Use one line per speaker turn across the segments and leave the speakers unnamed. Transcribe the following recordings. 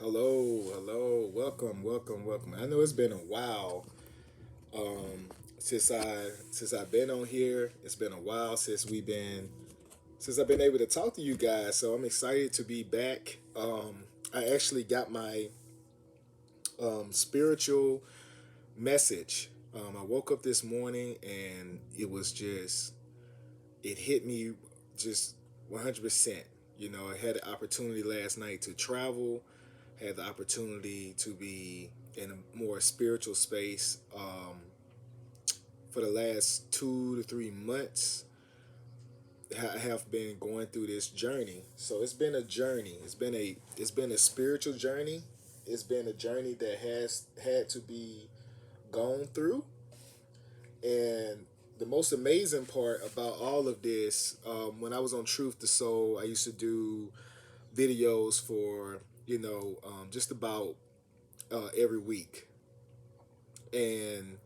Hello, welcome. I know it's been a while since I've been on here. It's been a while since I've been able to talk to you guys. So I'm excited to be back. I actually got my spiritual message. I woke up this morning and it hit me just 100%. I had the opportunity last night to travel, had the opportunity to be in a more spiritual space for the last 2 to 3 months. I have been going through this journey, so it's been a journey. It's been a spiritual journey. It's been a journey that has had to be gone through, and the most amazing part about all of this, when I was on Truth to Soul, I used to do videos for just about every week, and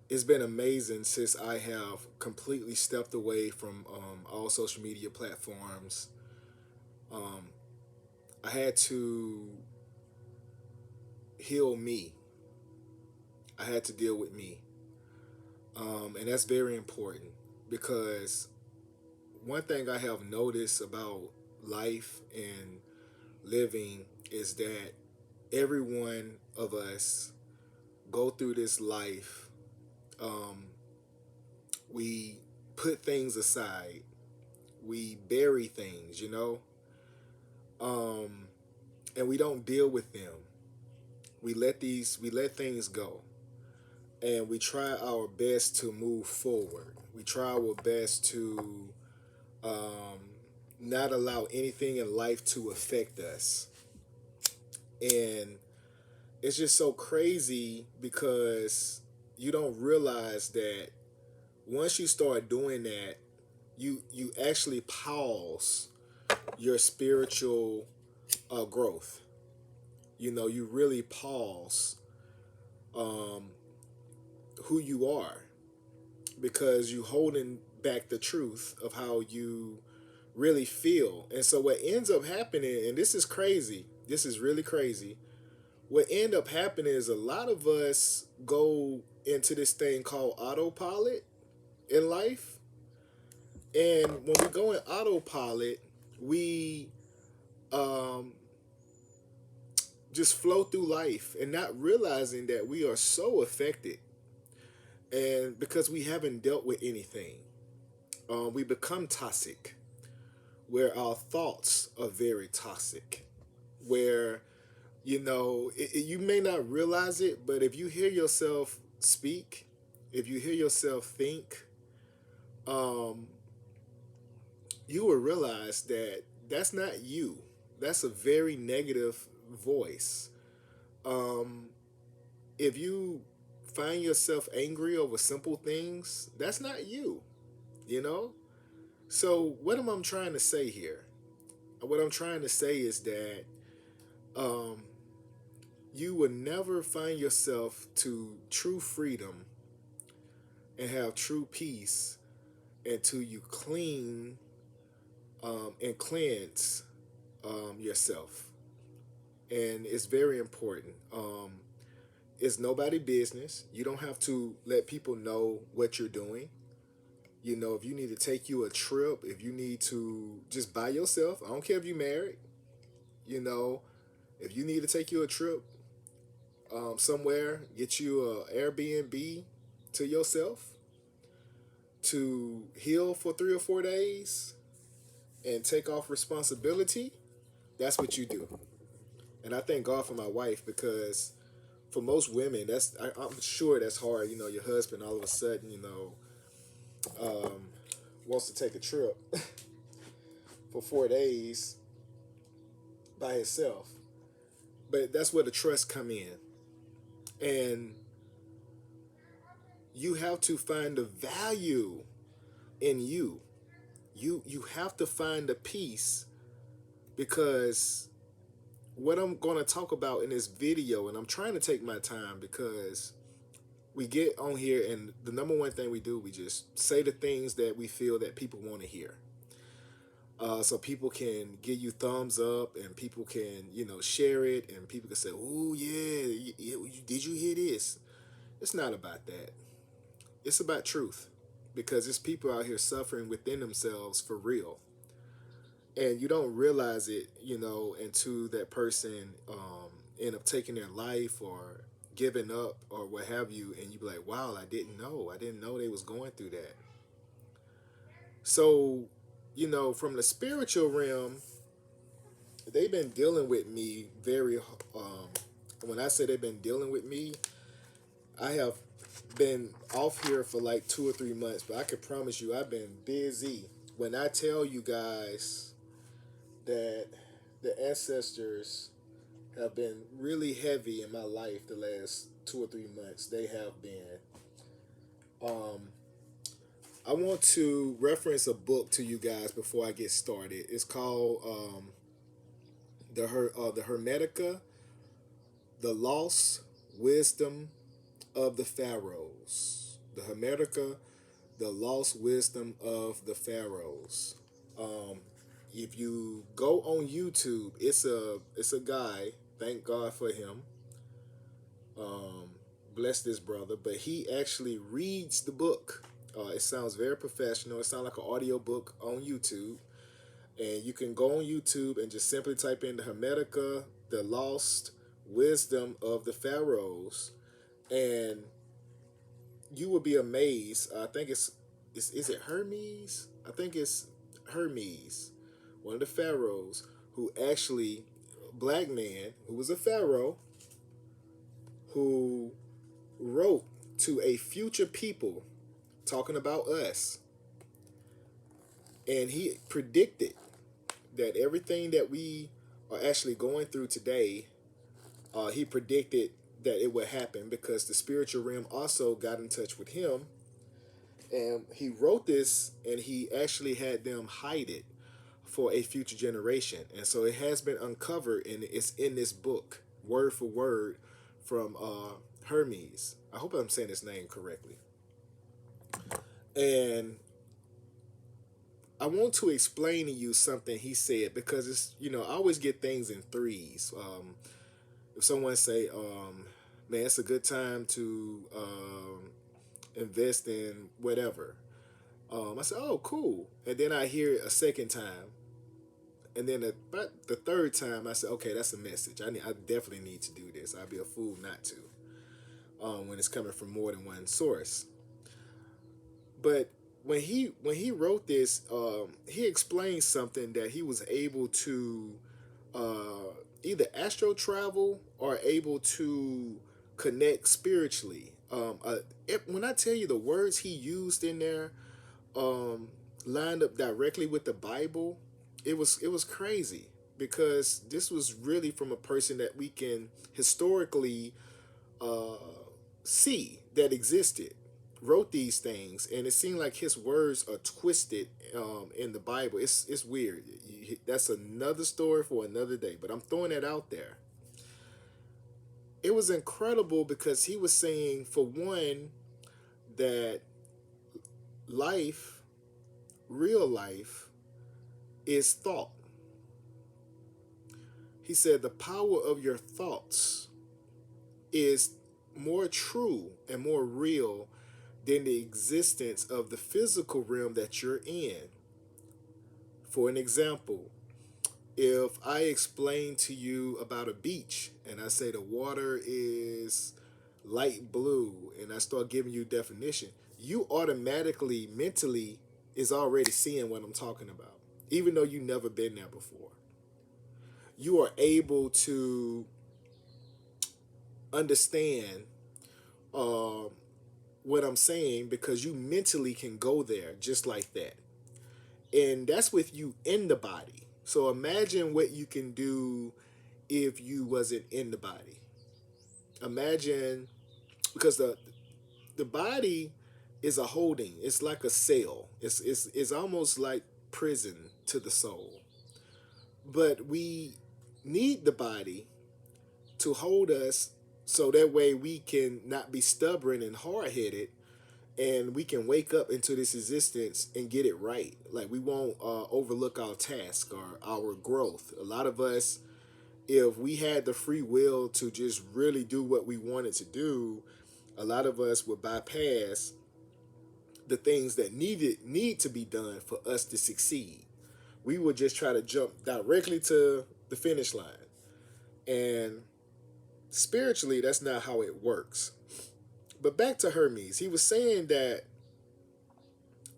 it's been amazing since I have completely stepped away from all social media platforms. Um, I had to heal me. I had to deal with me, and that's very important because one thing I have noticed about life and living is that every one of us go through this life. Um, we put things aside. We bury things, um, and we don't deal with them. We let things go, and we try our best to move forward. We try our best to um, not allow anything in life to affect us, and it's just so crazy because you don't realize that once you start doing that, you actually pause your spiritual growth. You really pause um, who you are because you holding back the truth of how you really feel. And so what ends up happening, and this is crazy, this is really crazy. What end up happening is a lot of us go into this thing called autopilot in life. And when we go in autopilot, we um, just flow through life and not realizing that we are so affected. And because we haven't dealt with anything, we become toxic, where our thoughts are very toxic, where, you may not realize it, but if you hear yourself speak, if you hear yourself think, um, you will realize that that's not you. That's a very negative voice. Um, if you find yourself angry over simple things, that's not you, you know? So, what am I trying to say here? What I'm trying to say is that um, you will never find yourself to true freedom and have true peace until you clean and cleanse yourself. And it's very important. It's nobody business. You don't have to let people know what you're doing. If you need to take you a trip, if you need to just by yourself, I don't care if you're married, you know, if you need to take you a trip somewhere, get you a Airbnb to yourself to heal for 3 or 4 days and take off responsibility, that's what you do. And I thank God for my wife because for most women, I'm sure that's hard. Your husband all of a sudden, um, wants to take a trip for 4 days by himself. But that's where the trust come in, and you have to find the value in you. You have to find the peace because what I'm going to talk about in this video, and I'm trying to take my time because we get on here and the number one thing we do, we just say the things that we feel that people want to hear. So people can give you thumbs up, and people can, share it, and people can say, "Oh yeah, did you hear this?" It's not about that. It's about truth, because there's people out here suffering within themselves for real, and you don't realize it, until that person end up taking their life or giving up or what have you, and you be like, "Wow, I didn't know they was going through that." So, from the spiritual realm, they've been dealing with me very. When I say they've been dealing with me, I have been off here for like 2 or 3 months, but I can promise you, I've been busy. When I tell you guys that the ancestors have been really heavy in my life the last 2 or 3 months, they have been. Um, I want to reference a book to you guys before I get started. It's called the Hermetica, the Lost Wisdom of the Pharaohs. The Hermetica, the Lost Wisdom of the Pharaohs. Um, if you go on YouTube, it's a guy. Thank God for him. Um, Bless this brother, but he actually reads the book. It sounds very professional. It sounds like an audio book on YouTube, and you can go on YouTube and just simply type in the Hermetica, the Lost Wisdom of the Pharaohs, and you will be amazed. I think is it Hermes? I think it's Hermes, one of the pharaohs who actually, black man who was a pharaoh, who wrote to a future people talking about us, and he predicted that everything that we are actually going through today, he predicted that it would happen because the spiritual realm also got in touch with him, and he wrote this, and he actually had them hide it for a future generation. And so it has been uncovered, and it's in this book, word for word, from Hermes. I hope I'm saying his name correctly. And I want to explain to you something he said, because I always get things in threes. If someone say, man, it's a good time to invest in whatever. I said, oh, cool. And then I hear it a second time. And then about the third time, I said, okay, that's a message. I definitely need to do this. I'd be a fool not to, when it's coming from more than one source. But when he wrote this, he explained something that he was able to either astro travel or able to connect spiritually. When I tell you the words he used in there, um, lined up directly with the Bible, it was crazy, because this was really from a person that we can historically uh, see that existed, wrote these things, and it seemed like his words are twisted in the Bible. It's weird. That's another story for another day. But I'm throwing that out there. It was incredible because he was saying, for one, that life, real life, is thought. He said the power of your thoughts is more true and more real than the existence of the physical realm that you're in. For an example, if I explain to you about a beach and I say the water is light blue, and I start giving you definition, you automatically, mentally, is already seeing what I'm talking about, even though you never been there before. You are able to understand uh, what I'm saying because you mentally can go there just like that. And that's with you in the body. So imagine what you can do if you wasn't in the body. Imagine, because the body is a holding. It's like a cell. It's almost like prison to the soul. But we need the body to hold us, so that way we can not be stubborn and hard headed, and we can wake up into this existence and get it right. Like we won't overlook our task or our growth. A lot of us, if we had the free will to just really do what we wanted to do, a lot of us would bypass the things that need to be done for us to succeed. We would just try to jump directly to the finish line. And spiritually, that's not how it works. But back to Hermes, he was saying that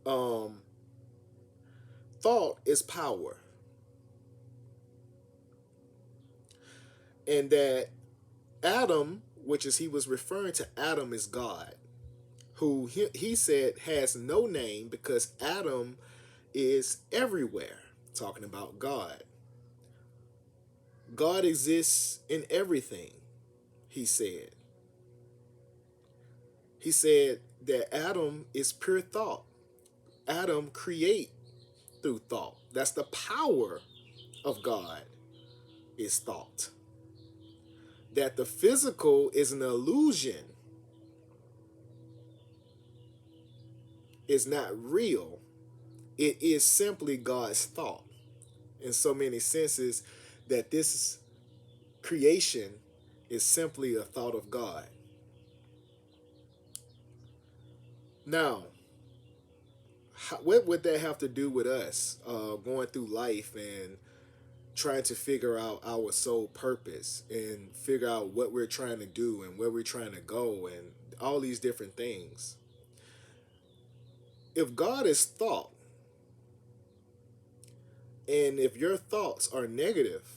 um, thought is power, and that Adam, which is he was referring to Adam as God, who he said has no name because Adam is everywhere, talking about God. God exists in everything, he said. He said that Adam is pure thought. Adam create through thought. That's the power of God, is thought. That the physical is an illusion, is not real. It is simply God's thought. In so many senses, that this creation is simply a thought of God. Now, what would that have to do with us going through life and trying to figure out our sole purpose and figure out what we're trying to do and where we're trying to go and all these different things? If God is thought, and if your thoughts are negative,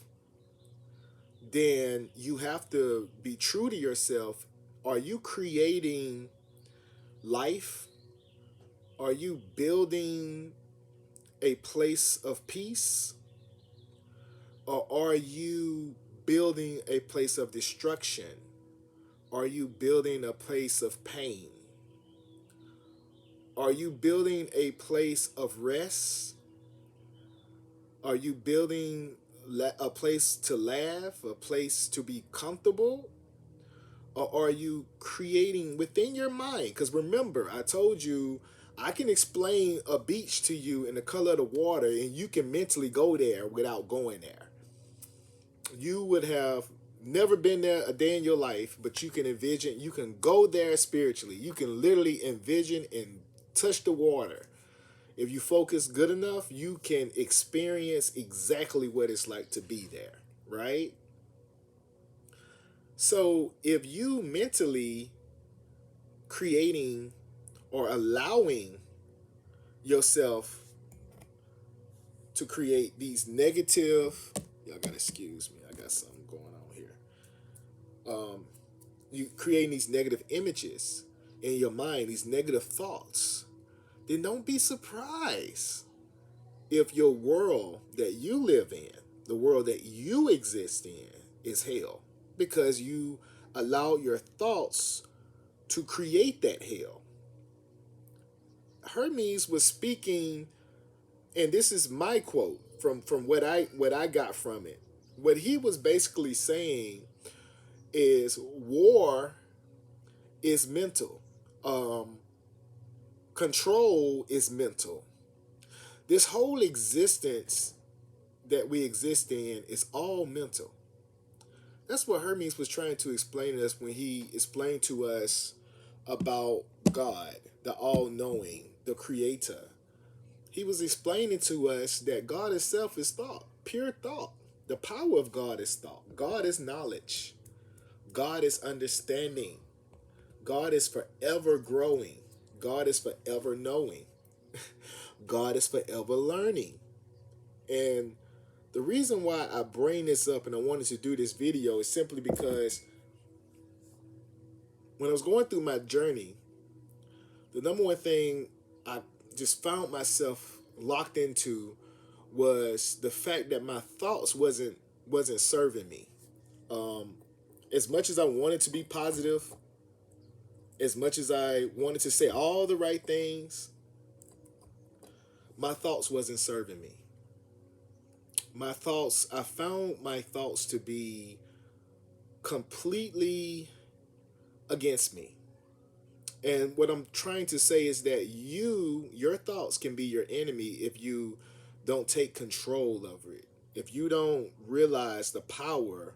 then you have to be true to yourself. Are you creating life? Are you building a place of peace? Or are you building a place of destruction? Are you building a place of pain? Are you building a place of rest? Are you building a place to laugh, a place to be comfortable? Or are you creating within your mind? Because remember, I told you I can explain a beach to you and the color of the water, and you can mentally go there without going there. You would have never been there a day in your life, but you can envision, you can go there spiritually. You can literally envision and touch the water. If you focus good enough, you can experience exactly what it's like to be there, right? So if you mentally creating or allowing yourself to create these negative, y'all gotta excuse me, I got something going on here. You creating these negative images in your mind, these negative thoughts, then don't be surprised if your world that you live in, the world that you exist in, is hell, because you allow your thoughts to create that hell. Hermes was speaking, and this is my quote from what I got from it. What he was basically saying is war is mental. Control is mental. This whole existence that we exist in is all mental. That's what Hermes was trying to explain to us when he explained to us about God, the all-knowing, the creator. He was explaining to us that God itself is thought, pure thought. The power of God is thought. God is knowledge. God is understanding. God is forever growing. God is forever knowing. God is forever learning. And the reason why I bring this up and I wanted to do this video is simply because when I was going through my journey, the number one thing I just found myself locked into was the fact that my thoughts wasn't serving me. As much as I wanted to be positive, as much as I wanted to say all the right things, my thoughts wasn't serving me. I found my thoughts to be completely against me. And what I'm trying to say is that your thoughts can be your enemy if you don't take control of it. If you don't realize the power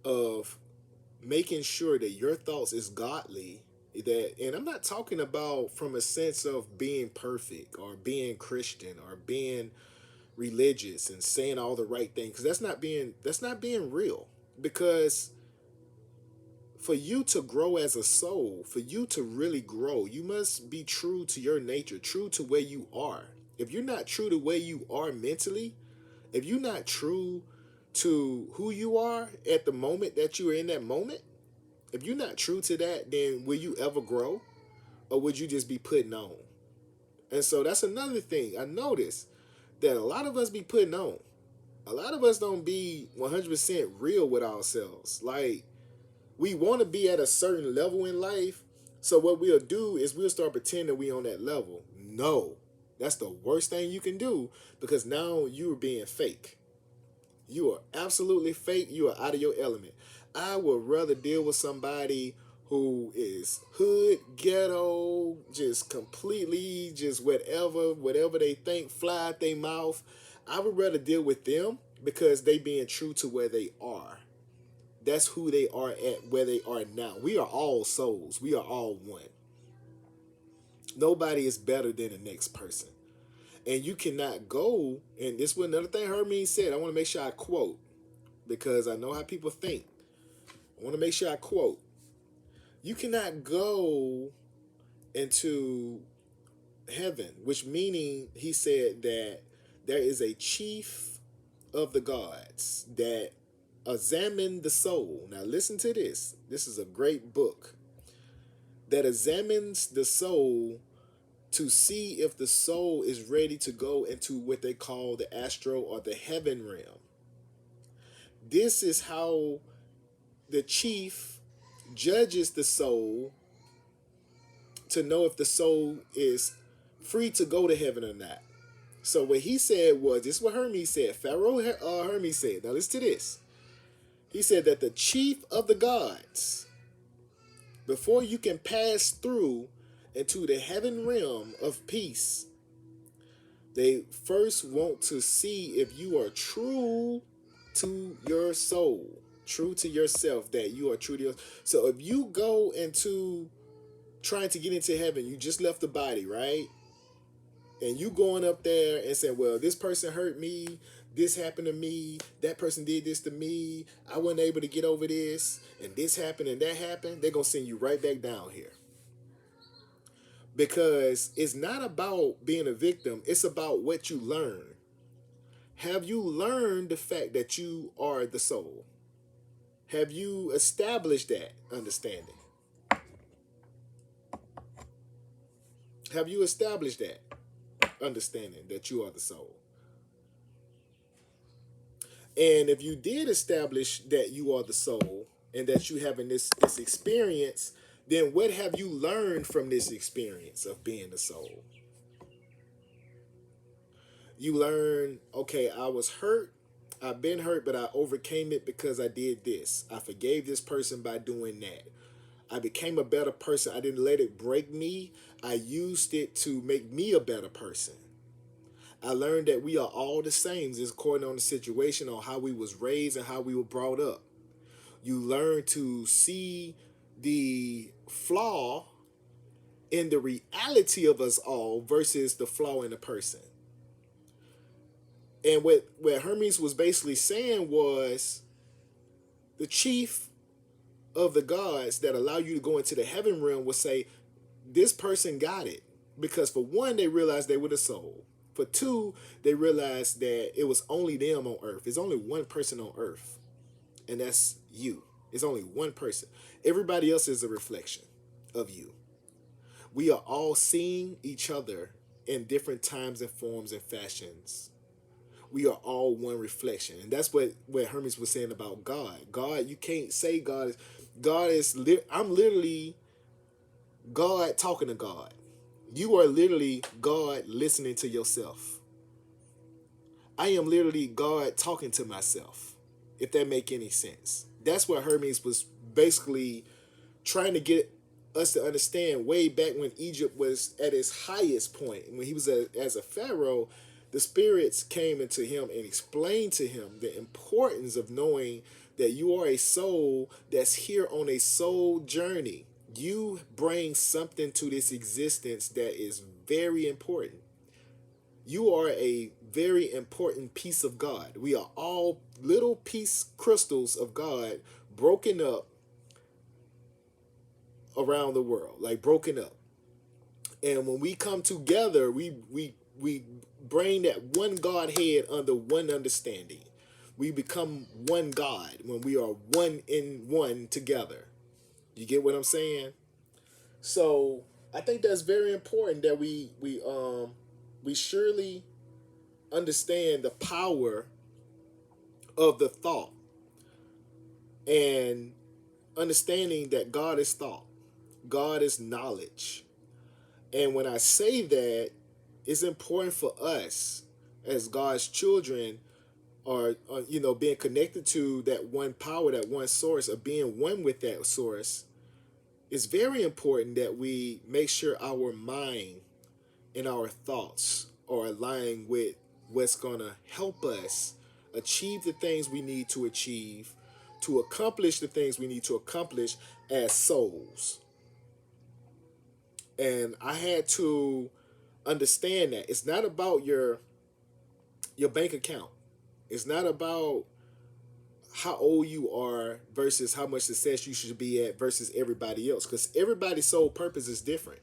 of making sure that your thoughts is godly, that, and I'm not talking about from a sense of being perfect or being Christian or being religious and saying all the right things, because that's not being real. Because for you to grow as a soul, for you to really grow, you must be true to your nature, true to where you are. If you're not true to where you are mentally, if you're not true to who you are at the moment that you are in that moment, if you're not true to that, then will you ever grow? Or would you just be putting on? And so that's another thing. I noticed that a lot of us be putting on. A lot of us don't be 100% real with ourselves. Like, we want to be at a certain level in life. So what we'll do is we'll start pretending we on that level. No, that's the worst thing you can do, because now you're being fake. You are absolutely fake. You are out of your element. I would rather deal with somebody who is hood, ghetto, just completely, just whatever they think, fly out their mouth. I would rather deal with them because they being true to where they are. That's who they are at where they are now. We are all souls. We are all one. Nobody is better than the next person. And you cannot go, and this was another thing Hermes said. I want to make sure I quote, because I know how people think. I want to make sure I quote. You cannot go into heaven, which meaning he said that there is a chief of the gods that examine the soul. Now listen to this. This is a great book that examines the soul to see if the soul is ready to go into what they call the astral or the heaven realm. This is how the chief judges the soul to know if the soul is free to go to heaven or not. So what he said was, this is what Hermes said. Pharaoh Hermes said. Now listen to this. He said that the chief of the gods, before you can pass through into the heaven realm of peace, they first want to see if you are true to your soul, true to yourself, that you are true to yourself. So if you go into trying to get into heaven, you just left the body, right? And you going up there and saying, well, this person hurt me, this happened to me, that person did this to me, I wasn't able to get over this, and this happened and that happened, they're going to send you right back down here. Because it's not about being a victim, it's about what you learn. Have you learned the fact that you are the soul? Have you established that understanding? Have you established that understanding that you are the soul? And if you did establish that you are the soul and that you having this experience, then what have you learned from this experience of being the soul? You learn, okay, I was hurt. I've been hurt, but I overcame it because I did this. I forgave this person by doing that. I became a better person. I didn't let it break me. I used it to make me a better person. I learned that we are all the same, just according on the situation, on how we was raised and how we were brought up. You learn to see the flaw in the reality of us all versus the flaw in the person. And what Hermes was basically saying was, the chief of the gods that allow you to go into the heaven realm will say, this person got it. Because for one, they realized they were the soul. For two, they realized that it was only them on earth. There's only one person on earth, and that's you. It's only one person. Everybody else is a reflection of you. We are all seeing each other in different times and forms and fashions. We are all one reflection. And that's what Hermes was saying about God. God, you can't say I'm literally God talking to God. You are literally God listening to yourself. I am literally God talking to myself, if that make any sense. That's what Hermes was basically trying to get us to understand way back when Egypt was at its highest point, when he was as a pharaoh, the spirits came into him and explained to him the importance of knowing that you are a soul that's here on a soul journey. You bring something to this existence that is very important. You are a very important piece of God. We are all little piece crystals of God broken up around the world, like broken up. And when we come together, we bring that one Godhead under one understanding. We become one God when we are one in one together. You get what I'm saying? So I think that's very important that we surely understand the power of the thought and understanding that God is thought, God is knowledge. And when I say that, it's important for us as God's children or being connected to that one power, that one source, of being one with that source. It's very important that we make sure our mind and our thoughts are aligned with what's going to help us achieve the things we need to achieve, to accomplish the things we need to accomplish as souls. And I had to understand that it's not about your bank account. It's not about how old you are versus how much success you should be at versus everybody else, because everybody's sole purpose is different.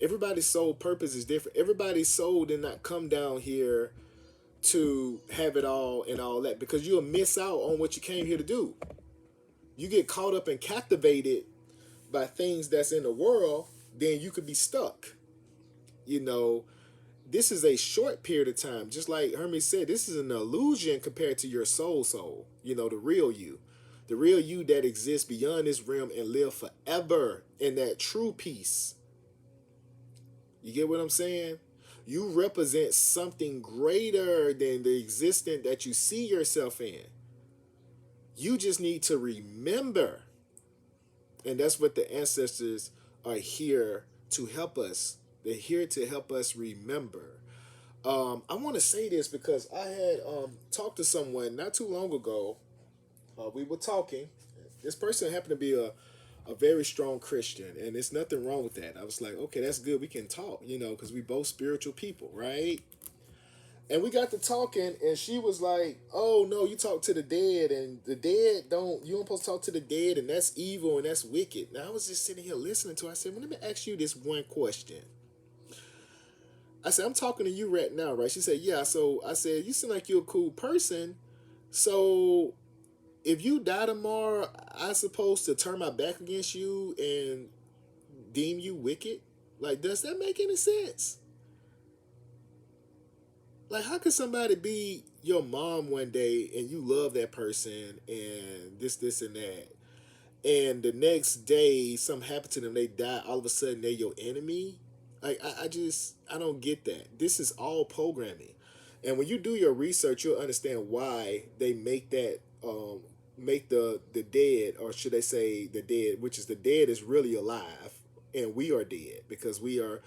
Everybody's sole purpose is different. Everybody's soul did not come down here to have it all and all that, because you'll miss out on what you came here to do. You get caught up and captivated by things that's in the world, then you could be stuck. You know, this is a short period of time. Just like Hermes said, this is an illusion compared to your soul, the real you. The real you that exists beyond this realm and live forever in that true peace. You get what I'm saying? You represent something greater than the existence that you see yourself in. You just need to remember. And that's what the ancestors are here to help us. They're here to help us remember. I want to say this because I had talked to someone not too long ago. We were talking. This person happened to be a very strong Christian, and there's nothing wrong with that. I was like, okay, that's good. We can talk, because we both spiritual people, right? And we got to talking, and she was like, "Oh no, you talk to the dead, and the dead you don't supposed to talk to the dead, and that's evil and that's wicked." Now I was just sitting here listening to her. I said, "Well, let me ask you this one question." I said, "I'm talking to you right now, right?" She said, "Yeah." So I said, "You seem like you're a cool person. So if you die tomorrow, I supposed to turn my back against you and deem you wicked? Like, does that make any sense? Like, how could somebody be your mom one day and you love that person and this, and that, and the next day something happened to them, they die, all of a sudden they're your enemy? Like, I don't get that. This is all programming. And when you do your research, you'll understand why they make that, make the dead, or should they say the dead, which is the dead is really alive, and we are dead because we are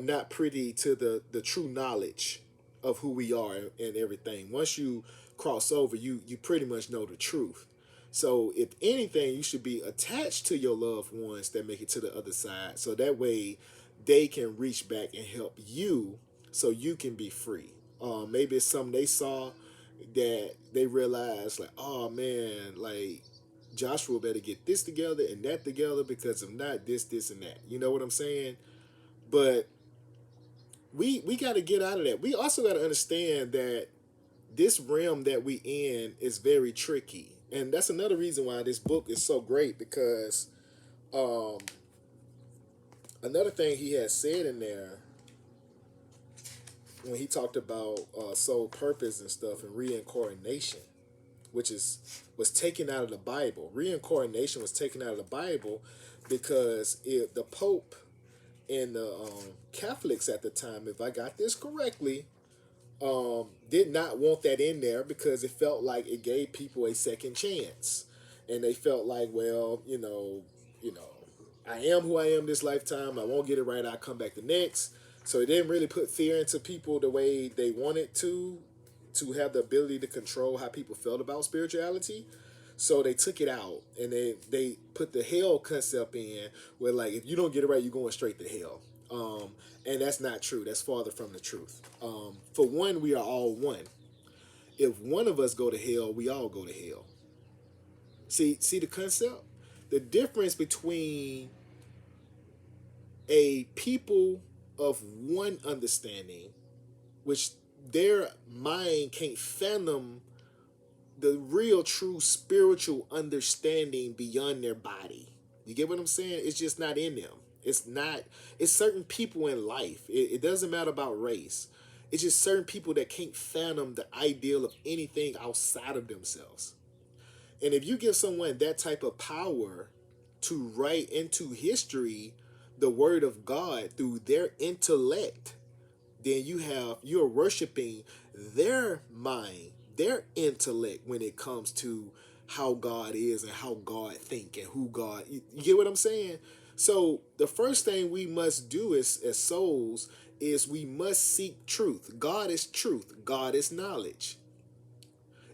not privy to the true knowledge of who we are and everything. Once you cross over, you pretty much know the truth. So if anything, you should be attached to your loved ones that make it to the other side, so that way they can reach back and help you, so you can be free. Maybe it's something they saw that they realized, like, oh man, like Joshua better get this together and that together, because if not, this, and that. You know what I'm saying? But we got to get out of that. We also got to understand that this realm that we in is very tricky, and that's another reason why this book is so great, because um, another thing he had said in there when he talked about soul purpose and stuff and reincarnation, which was taken out of the Bible. Reincarnation was taken out of the Bible because the Pope and the Catholics at the time, if I got this correctly, did not want that in there because it felt like it gave people a second chance, and they felt like, well, you know, I am who I am this lifetime. I won't get it right. I'll come back the next. So it didn't really put fear into people the way they wanted to have the ability to control how people felt about spirituality. So they took it out and they put the hell concept in where like if you don't get it right, you're going straight to hell. And that's not true. That's farther from the truth. For one, we are all one. If one of us go to hell, we all go to hell. See the concept? The difference between a people of one understanding, which their mind can't fathom the real true spiritual understanding beyond their body. You get what I'm saying? It's just not in them. It's not, it's certain people in life. It doesn't matter about race. It's just certain people that can't fathom the ideal of anything outside of themselves. And if you give someone that type of power to write into history the word of God through their intellect, then you're worshiping their mind, their intellect when it comes to how God is and how God think and who God. You get what I'm saying? So the first thing we must do as souls is we must seek truth. God is truth. God is knowledge.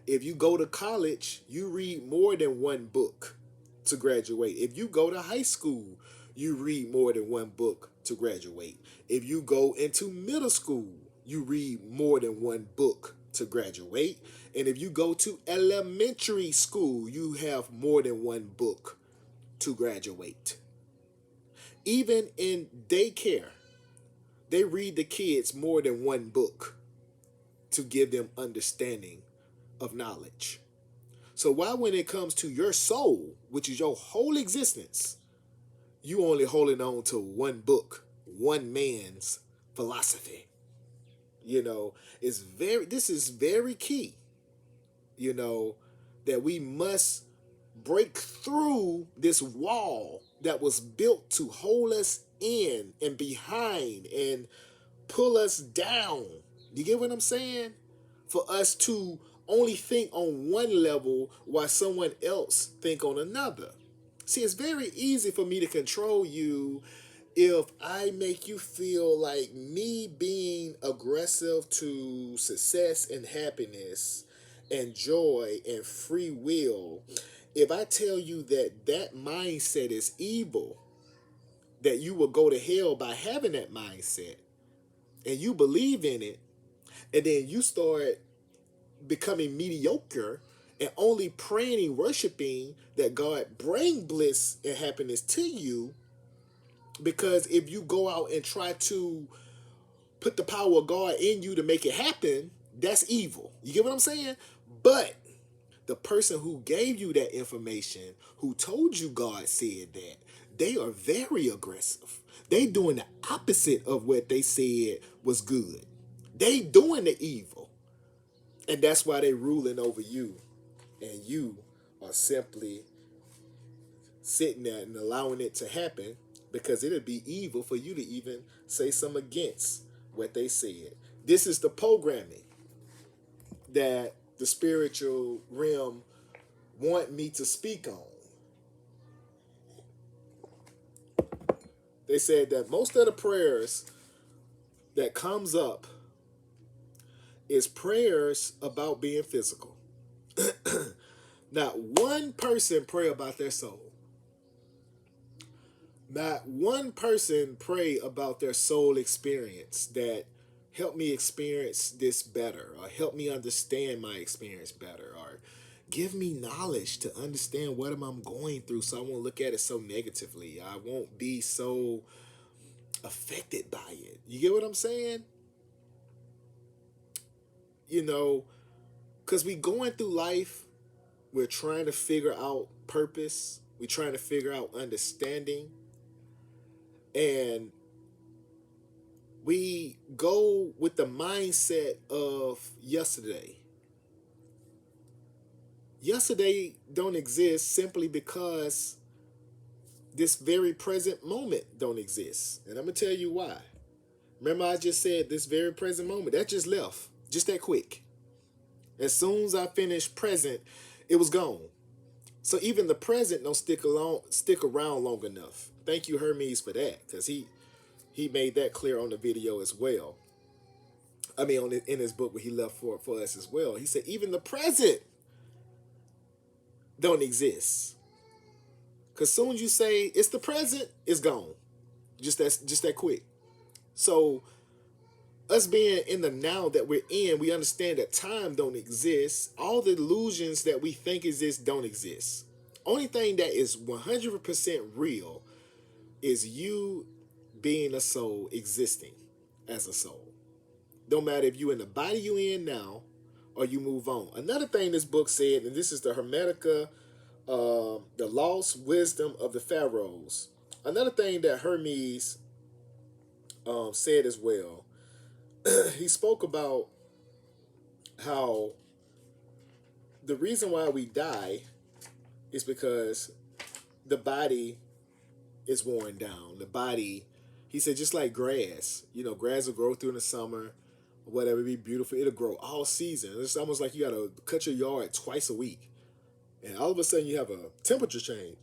If you go to college, you read more than one book to graduate. If you go to high school, you read more than one book to graduate. If you go into middle school, you read more than one book to graduate. And if you go to elementary school, you have more than one book to graduate. Even in daycare, they read the kids more than one book to give them understanding of knowledge. So why when it comes to your soul, which is your whole existence, you only holding on to one book, one man's philosophy? This is very key, you know, that we must break through this wall that was built to hold us in and behind and pull us down. You get what I'm saying? For us to only think on one level while someone else think on another. See, it's very easy for me to control you if I make you feel like me being aggressive to success and happiness and joy and free will. If I tell you that that mindset is evil, that you will go to hell by having that mindset, and you believe in it, and then you start becoming mediocre and only praying and worshiping that God bring bliss and happiness to you, because if you go out and try to put the power of God in you to make it happen, that's evil. You get what I'm saying? But the person who gave you that information, who told you God said that, they are very aggressive. They doing the opposite of what they said was good. They doing the evil. And that's why they ruling over you. And you are simply sitting there and allowing it to happen, because it'd be evil for you to even say something against what they said. This is the programming that the spiritual realm want me to speak on. They said that most of the prayers that comes up is prayers about being physical. Not one person pray about their soul. Not one person pray about their soul experience, that help me experience this better, or help me understand my experience better, or give me knowledge to understand what am I going through so I won't look at it so negatively. I won't be so affected by it. You get what I'm saying? Because we going through life, we're trying to figure out purpose. We're trying to figure out understanding. And we go with the mindset of yesterday. Yesterday don't exist simply because this very present moment don't exist. And I'm going to tell you why. Remember I just said this very present moment. That just left. Just that quick. As soon as I finished present, it was gone. So even the present don't stick around long enough. Thank you, Hermes, for that, because he made that clear on the video as well. I mean, in his book, where he left for us as well. He said even the present don't exist, because soon as you say it's the present, it's gone. Just that quick. So us being in the now that we're in, we understand that time don't exist. All the illusions that we think exist don't exist. Only thing that is 100% real is you being a soul existing as a soul. Don't matter if you in the body you in now or you move on. Another thing this book said, and this is the Hermetica, the lost wisdom of the pharaohs. Another thing that Hermes said as well, he spoke about how the reason why we die is because the body is worn down. The body, he said, just like grass, grass will grow through in the summer, whatever, be beautiful. It'll grow all season. It's almost like you got to cut your yard twice a week. And all of a sudden you have a temperature change.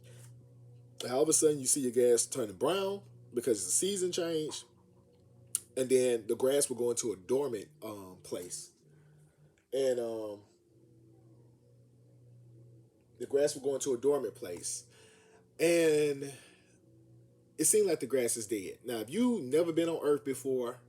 And all of a sudden you see your grass turning brown because the season changed. And then the grass will go into a dormant place. And the grass will go into a dormant place. And it seemed like the grass is dead. Now, if you've never been on Earth before,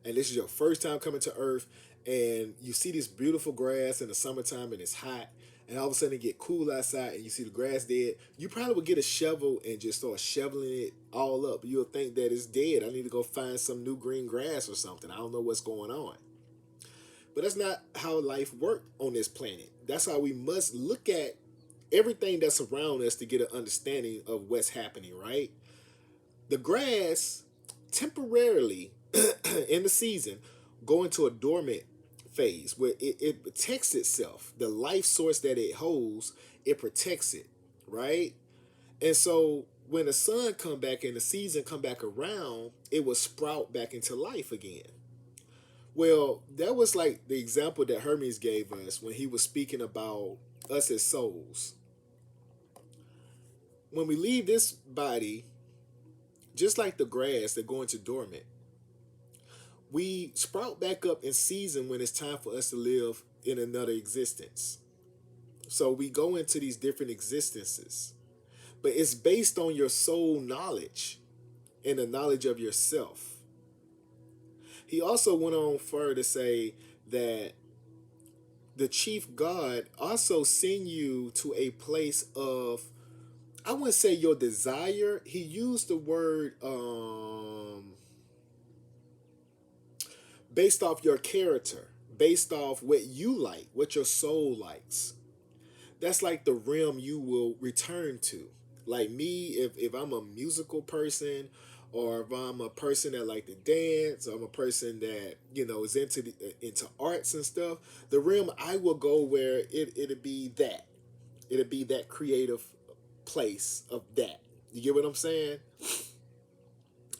and this is your first time coming to Earth, and you see this beautiful grass in the summertime and it's hot, and all of a sudden it get cool outside and you see the grass dead, you probably would get a shovel and just start shoveling it all up. You'll think that it's dead. I need to go find some new green grass or something. I don't know what's going on. But that's not how life works on this planet. That's how we must look at everything that's around us to get an understanding of what's happening, right? The grass temporarily in the season go into a dormant phase where it protects itself. The life source that it holds, it protects it, right? And so when the sun come back and the season come back around, it will sprout back into life again. Well, that was like the example that Hermes gave us when he was speaking about us as souls. When we leave this body, just like the grass that go into dormant, we sprout back up in season when it's time for us to live in another existence. So we go into these different existences. But it's based on your soul knowledge and the knowledge of yourself. He also went on further to say that the chief God also send you to a place of, I wouldn't say your desire. He used the word based off your character, based off what you like, what your soul likes. That's like the realm you will return to. Like me, if I'm a musical person, or if I'm a person that like to dance, or I'm a person that is into arts and stuff, the realm I will go where it'll be that creative place of that. You get what I'm saying?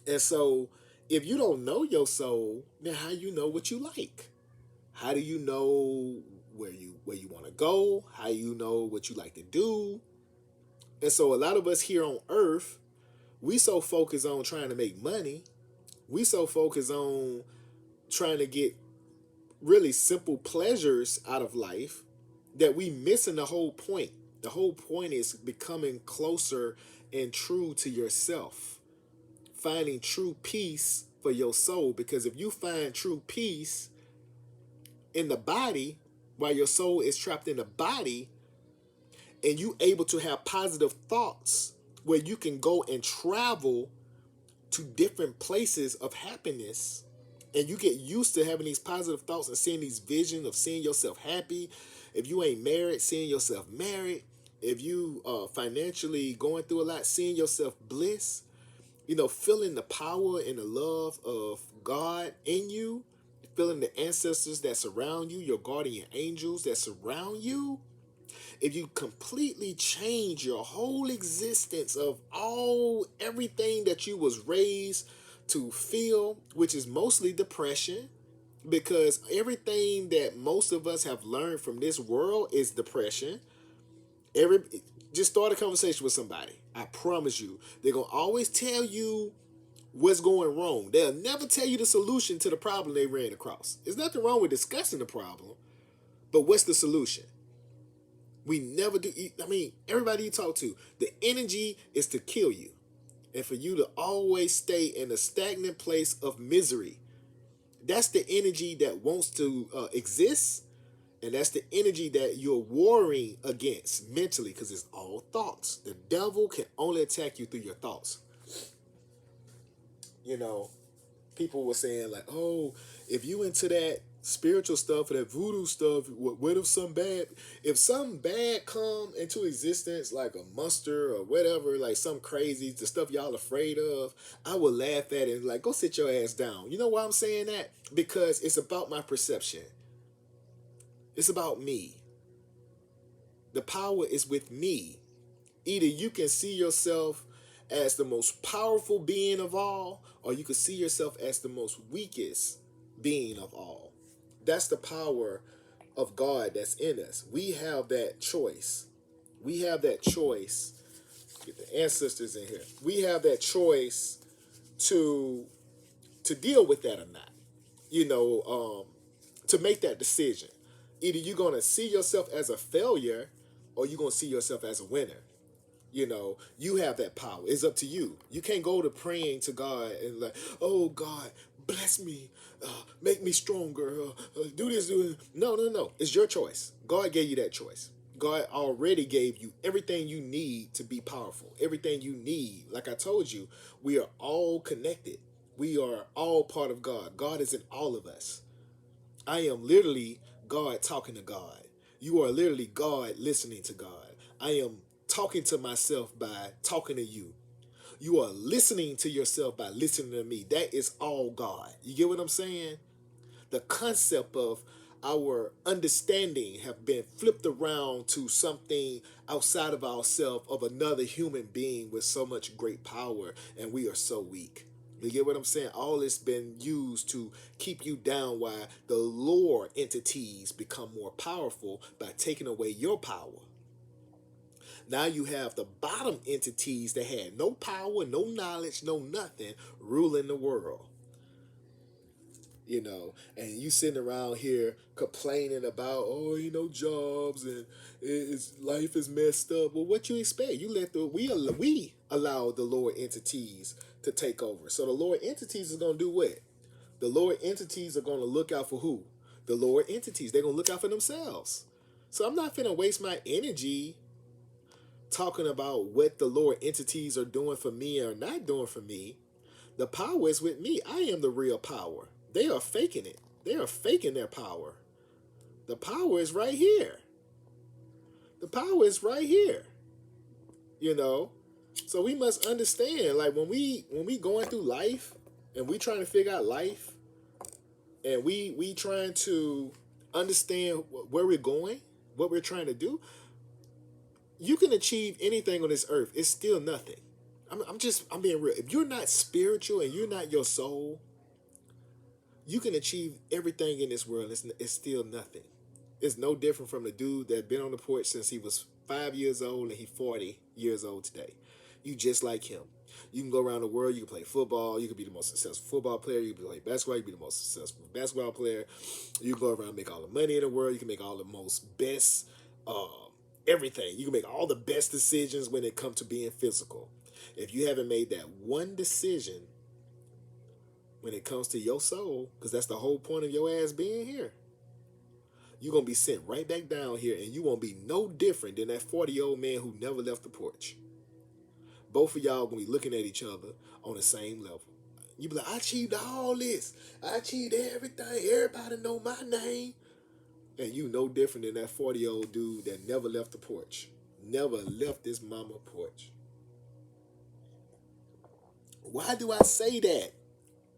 And so if you don't know your soul, then how you know what you like? How do you know where you want to go? How you know what you like to do? And so a lot of us here on Earth, we so focused on trying to make money. We so focused on trying to get really simple pleasures out of life that we missing the whole point. The whole point is becoming closer and true to yourself. Finding true peace for your soul. Because if you find true peace in the body, while your soul is trapped in the body, and you able to have positive thoughts where you can go and travel to different places of happiness, and you get used to having these positive thoughts and seeing these visions of seeing yourself happy. If you ain't married, seeing yourself married. If you financially going through a lot, seeing yourself bliss. Feeling the power and the love of God in you, feeling the ancestors that surround you, your guardian angels that surround you. If you completely change your whole existence of everything that you was raised to feel, which is mostly depression, because everything that most of us have learned from this world is depression. Every just start a conversation with somebody. I promise you, they're gonna always tell you what's going wrong. They'll never tell you the solution to the problem they ran across. There's nothing wrong with discussing the problem, but what's the solution? We never do. I mean, everybody you talk to, the energy is to kill you and for you to always stay in a stagnant place of misery. That's the energy that wants to exist, and that's the energy that you're warring against mentally because it's all thoughts. The devil can only attack you through your thoughts. You know, people were saying like, "Oh, if you into that spiritual stuff or that voodoo stuff, what if something bad come into existence, like a monster or whatever, like some crazy, the stuff y'all afraid of, I would laugh at it and like, go sit your ass down." You know why I'm saying that? Because it's about my perception. It's about me. The power is with me. Either you can see yourself as the most powerful being of all, or you can see yourself as the most weakest being of all. That's the power of God that's in us. We have that choice. We have that choice. Get the ancestors in here. We have that choice to deal with that or not. You know, to make that decision. Either you're gonna see yourself as a failure, or you're gonna see yourself as a winner. You know, you have that power. It's up to you. You can't go to praying to God and like, oh God, bless me, make me stronger, do this, do this. No, no, no. It's your choice. God gave you that choice. God already gave you everything you need to be powerful. Everything you need. Like I told you, we are all connected. We are all part of God. God is in all of us. I am literally God talking to God. You are literally God listening to God. I am talking to myself by talking to you. You are listening to yourself by listening to me. That is all God. You get what I'm saying? The concept of our understanding have been flipped around to something outside of ourselves, of another human being with so much great power, and we are so weak. You get what I'm saying? All this been used to keep you down while the lower entities become more powerful by taking away your power. Now you have the bottom entities that had no power, no knowledge, no nothing ruling the world. And you sitting around here complaining about, oh, jobs and it's life is messed up. Well, what you expect? You let we allow the lower entities to take over. So the lower entities is gonna do what? The lower entities are gonna look out for who? The lower entities. They're gonna look out for themselves. So I'm not finna waste my energy talking about what the lower entities are doing for me or not doing for me. The power is with me. I am the real power. They are faking it. They are faking their power. The power is right here. The power is right here. You know? So we must understand, like when we going through life and we trying to figure out life and we trying to understand where we're going, what we're trying to do, you can achieve anything on this earth. It's still nothing. I'm being real. If you're not spiritual and you're not your soul, you can achieve everything in this world. It's still nothing. It's no different from the dude that been on the porch since he was 5 years old and he's 40 years old today. You just like him. You can go around the world. You can play football. You can be the most successful football player. You can play basketball. You can be the most successful basketball player. You can go around and make all the money in the world. You can make all the most best everything. You can make all the best decisions when it comes to being physical. If you haven't made that one decision when it comes to your soul, because that's the whole point of your ass being here, you're going to be sent right back down here and you won't be no different than that 40-year-old man who never left the porch. Both of y'all going to be looking at each other on the same level. You be like, I achieved all this. I achieved everything. Everybody know my name. And you no different than that 40-year-old dude that never left the porch. Never left his mama porch. Why do I say that?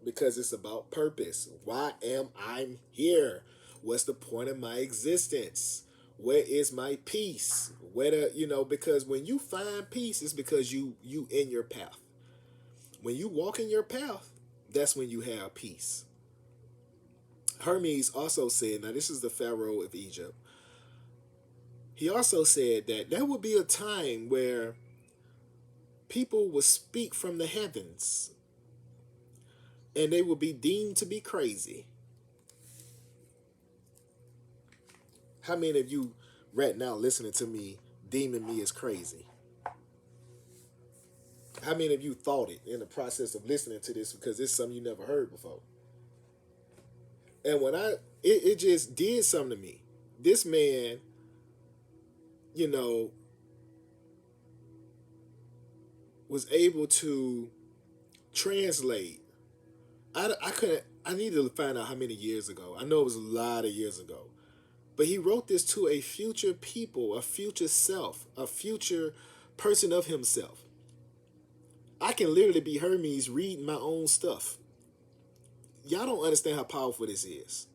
Because it's about purpose. Why am I here? What's the point of my existence? Where is my peace? Because when you find peace, it's because you in your path. When you walk in your path, that's when you have peace. Hermes also said, now this is the pharaoh of Egypt. He also said that there would be a time where people would speak from the heavens and they would be deemed to be crazy. How many of you right now listening to me deeming me as crazy? How many of you thought it in the process of listening to this because it's something you never heard before? And when it just did something to me. This man, you know, was able to translate. I couldn't, I needed to find out how many years ago. I know it was a lot of years ago. But he wrote this to a future people, a future self, a future person of himself. I can literally be Hermes reading my own stuff. Y'all don't understand how powerful this is.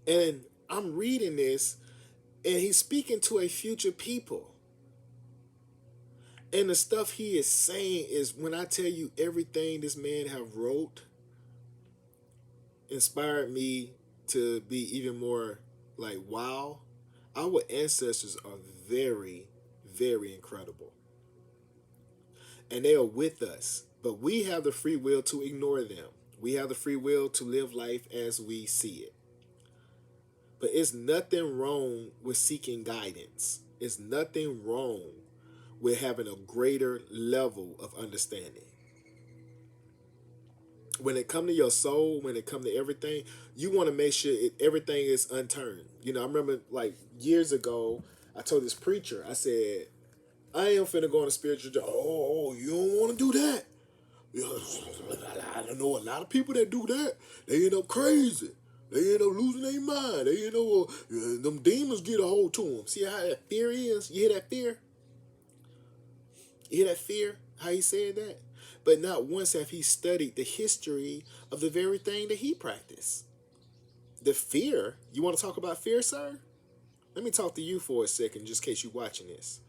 And I'm reading this, and he's speaking to a future people. And the stuff he is saying is, when I tell you everything this man have wrote, inspired me to be even more like, wow, our ancestors are very, very incredible. And they are with us. But we have the free will to ignore them. We have the free will to live life as we see it. But it's nothing wrong with seeking guidance. It's nothing wrong with having a greater level of understanding. When it comes to your soul, when it comes to everything, you want to make sure everything is unturned. You know, I remember like years ago, I told this preacher, I said, I ain't finna go on a spiritual journey. Oh, you don't want to do that. I know a lot of people that do that. They end up crazy. They end up losing their mind. They end up, them demons get a hold to them. See how that fear is? You hear that fear? You hear that fear? How he said that? But not once have he studied the history of the very thing that he practiced. The fear. You want to talk about fear, sir? Let me talk to you for a second, just in case you're watching this.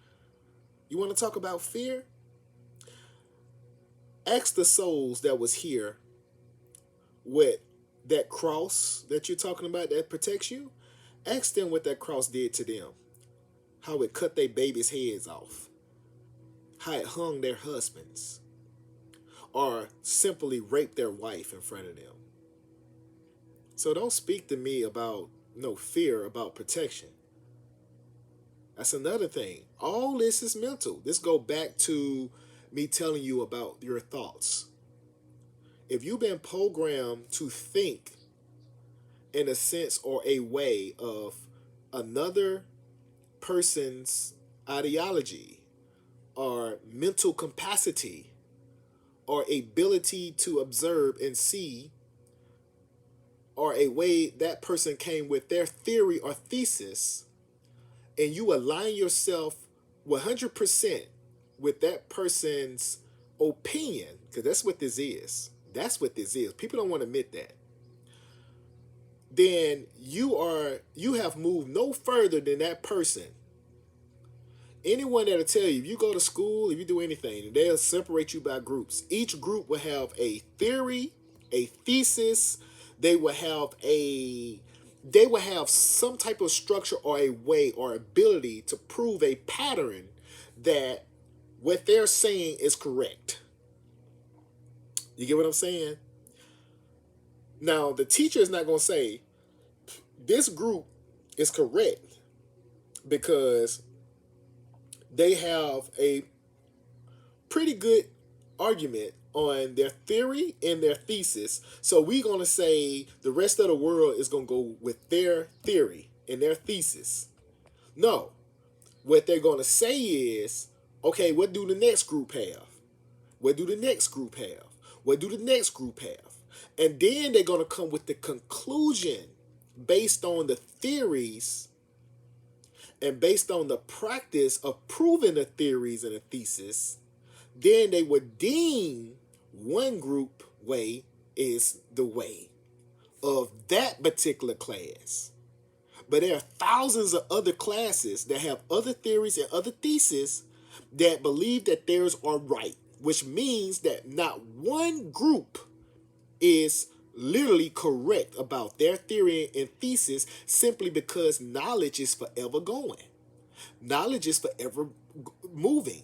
You want to talk about fear? Ask the souls that was here with that cross that you're talking about that protects you. Ask them what that cross did to them. How it cut their babies' heads off. How it hung their husbands. Or simply raped their wife in front of them. So don't speak to me about no fear, about protection. That's another thing. All this is mental. This go back to me telling you about your thoughts. If you've been programmed to think in a sense or a way of another person's ideology or mental capacity or ability to observe and see, or a way that person came with their theory or thesis, and you align yourself 100% with that person's opinion, because that's what this is. That's what this is. People don't want to admit that. Then you have moved no further than that person. Anyone that'll tell you, if you go to school, if you do anything, they'll separate you by groups. Each group will have a theory, a thesis. They will have some type of structure or a way or ability to prove a pattern that what they're saying is correct. You get what I'm saying? Now, the teacher is not going to say, this group is correct because they have a pretty good argument on their theory and their thesis. So we're going to say the rest of the world is going to go with their theory and their thesis. No. What they're going to say is, okay, what do the next group have? What do the next group have? What do the next group have? And then they're going to come with the conclusion based on the theories and based on the practice of proving the theories and the thesis. Then they would deem one group way is the way of that particular class. But there are thousands of other classes that have other theories and other theses that believe that theirs are right, which means that not one group is literally correct about their theory and thesis simply because knowledge is forever going. Knowledge is forever moving.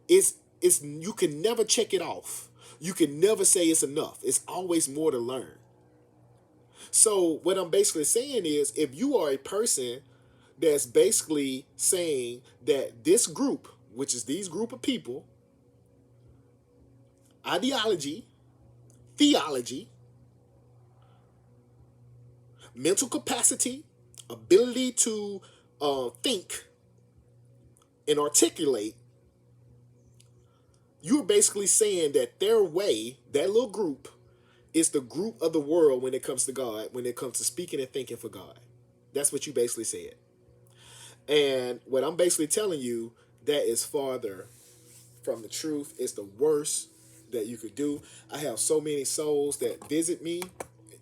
It's you can never check it off. You can never say it's enough. It's always more to learn. So what I'm basically saying is if you are a person that's basically saying that this group, which is these group of people, ideology, theology, mental capacity, ability to think and articulate, you're basically saying that their way, that little group, is the group of the world when it comes to God, when it comes to speaking and thinking for God. That's what you basically said. And what I'm basically telling you, that is farther from the truth. It's the worst that you could do. I have so many souls that visit me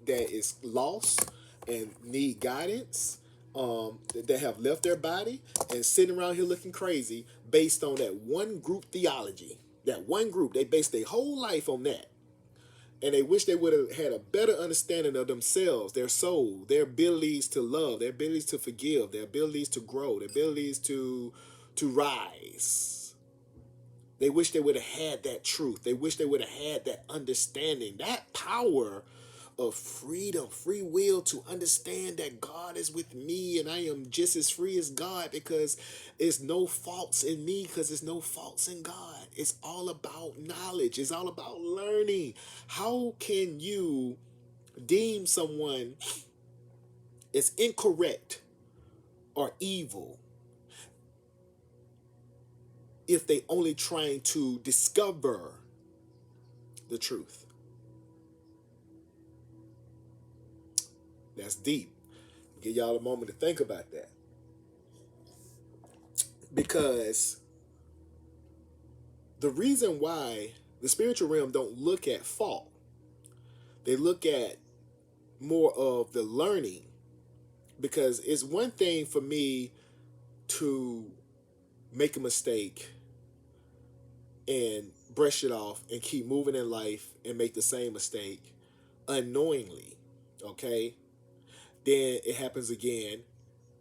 that is lost and need guidance, that have left their body and sitting around here looking crazy based on that one group theology. That one group, they base their whole life on that. And they wish they would have had a better understanding of themselves, their soul, their abilities to love, their abilities to forgive, their abilities to grow, their abilities to rise. They wish they would have had that truth. They wish they would have had that understanding, that power of freedom, free will to understand that God is with me and I am just as free as God because there's no faults in me because there's no faults in God. It's all about knowledge. It's all about learning. How can you deem someone as incorrect or evil if they only trying to discover the truth? That's deep. Give y'all a moment to think about that. Because the reason why the spiritual realm don't look at fault, they look at more of the learning. Because it's one thing for me to make a mistake and brush it off and keep moving in life and make the same mistake unknowingly, okay? Then it happens again,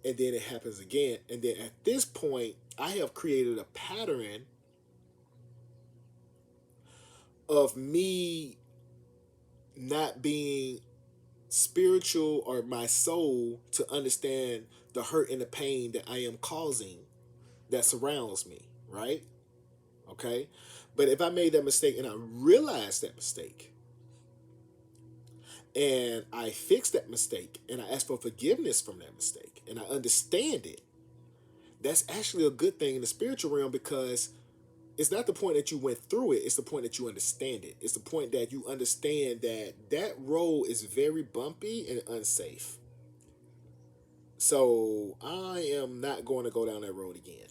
and then it happens again. And then at this point, I have created a pattern of me not being spiritual or my soul to understand the hurt and the pain that I am causing that surrounds me, right? Okay? But if I made that mistake and I realized that mistake and I fix that mistake and I ask for forgiveness from that mistake and I understand it, that's actually a good thing in the spiritual realm because it's not the point that you went through it, it's the point that you understand it. It's the point that you understand that that road is very bumpy and unsafe. So I am not going to go down that road again.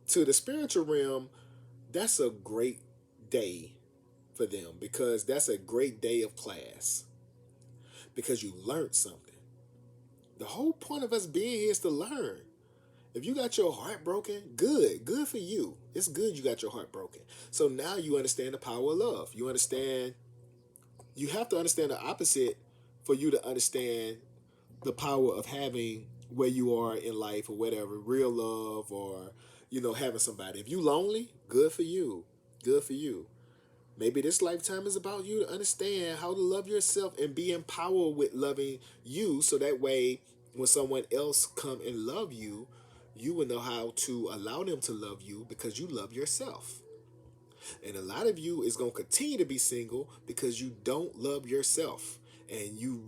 To the spiritual realm, that's a great day for them because that's a great day of class because you learned something. The whole point of us being here is to learn. If you got your heart broken, good for you. It's good you got your heart broken. So now you understand the power of love. You understand, you have to understand the opposite for you to understand the power of having where you are in life or whatever, real love or, having somebody. If you lonely, good for you. Good for you. Maybe this lifetime is about you to understand how to love yourself and be empowered with loving you so that way when someone else come and love you, you will know how to allow them to love you because you love yourself. And a lot of you is going to continue to be single because you don't love yourself. And you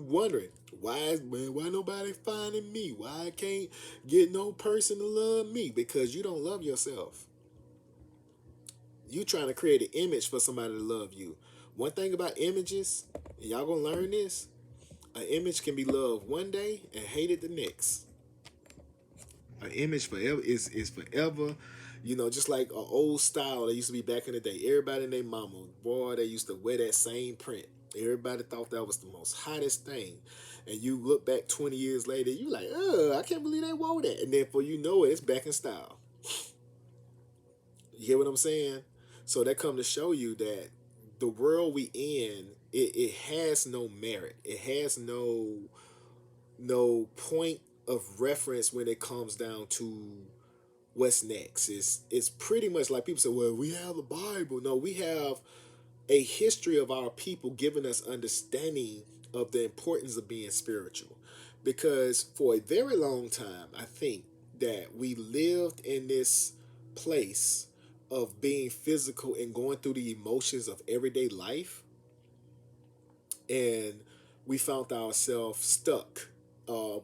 wondering, why nobody finding me? Why I can't get no person to love me? Because you don't love yourself. You trying to create an image for somebody to love you. One thing about images, and y'all gonna learn this, an image can be loved one day and hated the next. An image forever is forever, just like an old style that used to be back in the day. Everybody and their mama, boy, they used to wear that same print. Everybody thought that was the most hottest thing. And you look back 20 years later, you like, I can't believe they wore that. And then before you know it, it's back in style. You hear what I'm saying? So that come to show you that the world we in, it has no merit. It has no point of reference when it comes down to what's next. It's pretty much like people say, well, we have a Bible. No, we have a history of our people giving us understanding of the importance of being spiritual. Because for a very long time, I think that we lived in this place of being physical and going through the emotions of everyday life, and we found ourselves stuck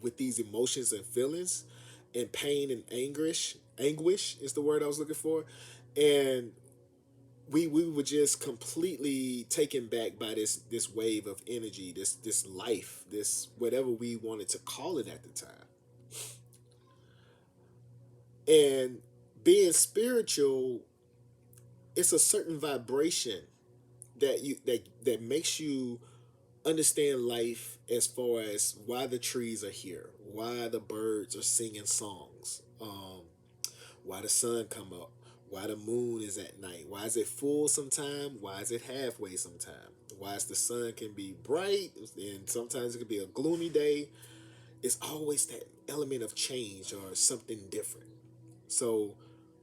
with these emotions and feelings and pain and anguish is the word I was looking for. And we were just completely taken back by this wave of energy, this life, this whatever we wanted to call it at the time. And being spiritual, it's a certain vibration that makes you understand life, as far as why the trees are here, why the birds are singing songs, why the sun come up, why the moon is at night, why is it full sometime, why is it halfway sometime, why is the sun can be bright and sometimes it can be a gloomy day. It's always that element of change or something different. So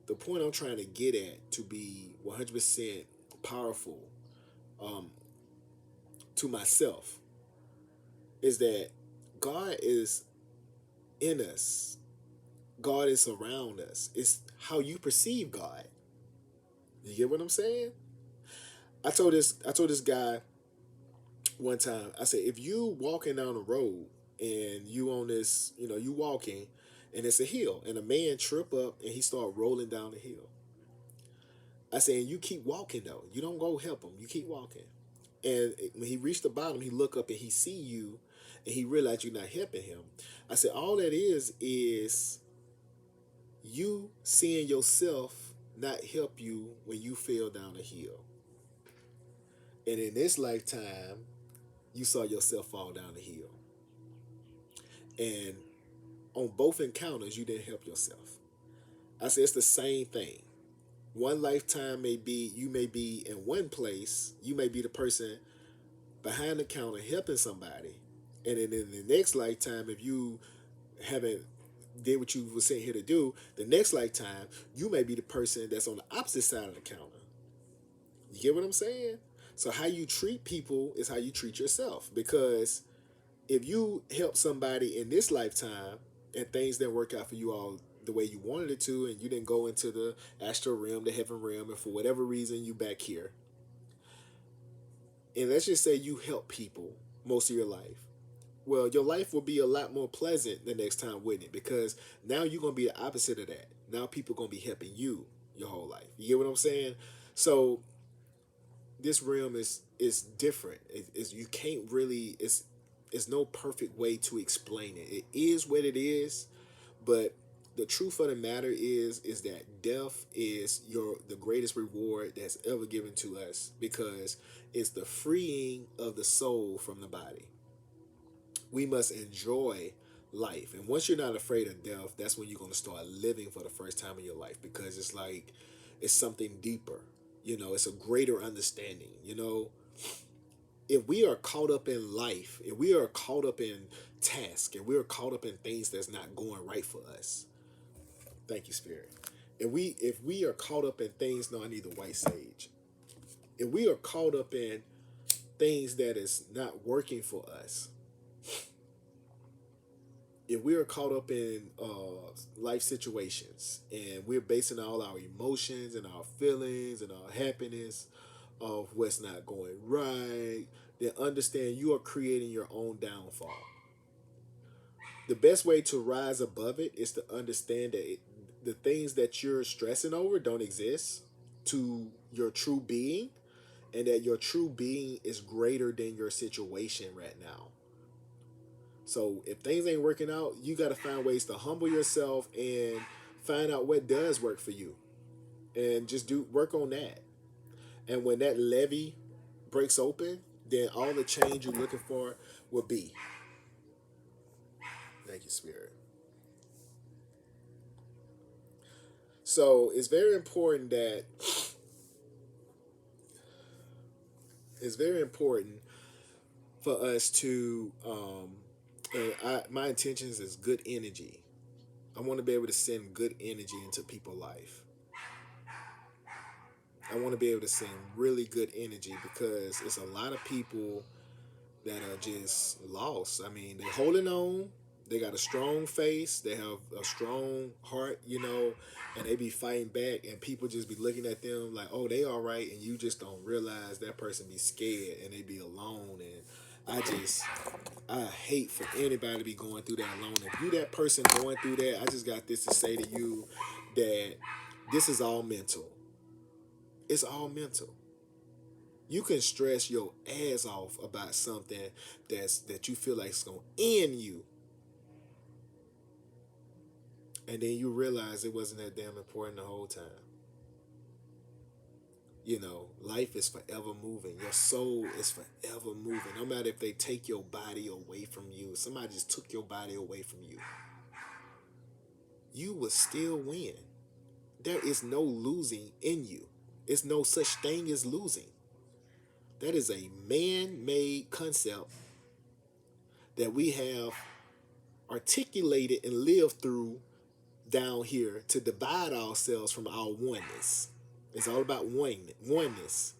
the point I'm trying to get at, to be 100% powerful, um, to myself, is that God is in us. God is around us. It's how you perceive God. You get what I'm saying? I told this guy one time. I said, if you walking down the road and you on this, you walking, and it's a hill, and a man trip up and he start rolling down the hill. I said, and you keep walking though. You don't go help him. You keep walking. And when he reached the bottom, he look up and he see you, and he realized you're not helping him. I said, all that is you seeing yourself not help you when you fell down a hill. And in this lifetime, you saw yourself fall down the hill. And on both encounters, you didn't help yourself. I said, it's the same thing. One lifetime you may be in one place, you may be the person behind the counter helping somebody. And then in the next lifetime, if you haven't did what you were sent here to do, the next lifetime, you may be the person that's on the opposite side of the counter. You get what I'm saying? So how you treat people is how you treat yourself. Because if you help somebody in this lifetime and things didn't work out for you all the way you wanted it to, and you didn't go into the astral realm, the heaven realm, and for whatever reason you back here, and let's just say you help people most of your life, well, your life will be a lot more pleasant the next time, wouldn't it? Because now you're going to be the opposite of that. Now people are going to be helping you your whole life. You get what I'm saying? So this realm is different. It's you can't really, it's no perfect way to explain it. It is what it is, but the truth of the matter is that death is the greatest reward that's ever given to us, because it's the freeing of the soul from the body. We must enjoy life. And once you're not afraid of death, that's when you're going to start living for the first time in your life, because it's like it's something deeper. It's a greater understanding. If we are caught up in life, if we are caught up in task, and we are caught up in things that's not going right for us, thank you, Spirit. If we are caught up in things, no, I need the white sage. If we are caught up in things that is not working for us, if we are caught up in life situations, and we're basing all our emotions and our feelings and our happiness of what's not going right, then understand you are creating your own downfall. The best way to rise above it is to understand that the things that you're stressing over don't exist to your true being, and that your true being is greater than your situation right now. So if things ain't working out, you got to find ways to humble yourself and find out what does work for you, and just do work on that. And when that levee breaks open, then all the change you're looking for will be. Thank you, Spirit. So it's very important that It's very important for us to, my intentions is good energy. I want to be able to send good energy into people's life. I want to be able to send really good energy because it's a lot of people that are just lost. I mean, they holding on. They got a strong face. They have a strong heart, and they be fighting back. And people just be looking at them like, "Oh, they all right," and you just don't realize that person be scared and they be alone. And I hate for anybody to be going through that alone. If you that person going through that, I just got this to say to you that this is all mental. It's all mental. You can stress your ass off about something that you feel like it's gonna end you, and then you realize it wasn't that damn important the whole time. Life is forever moving. Your soul is forever moving. No matter if they take your body away from you, somebody just took your body away from you, you will still win. There is no losing in you. It's no such thing as losing. That is a man-made concept that we have articulated and lived through down here to divide ourselves from our oneness. It's all about oneness.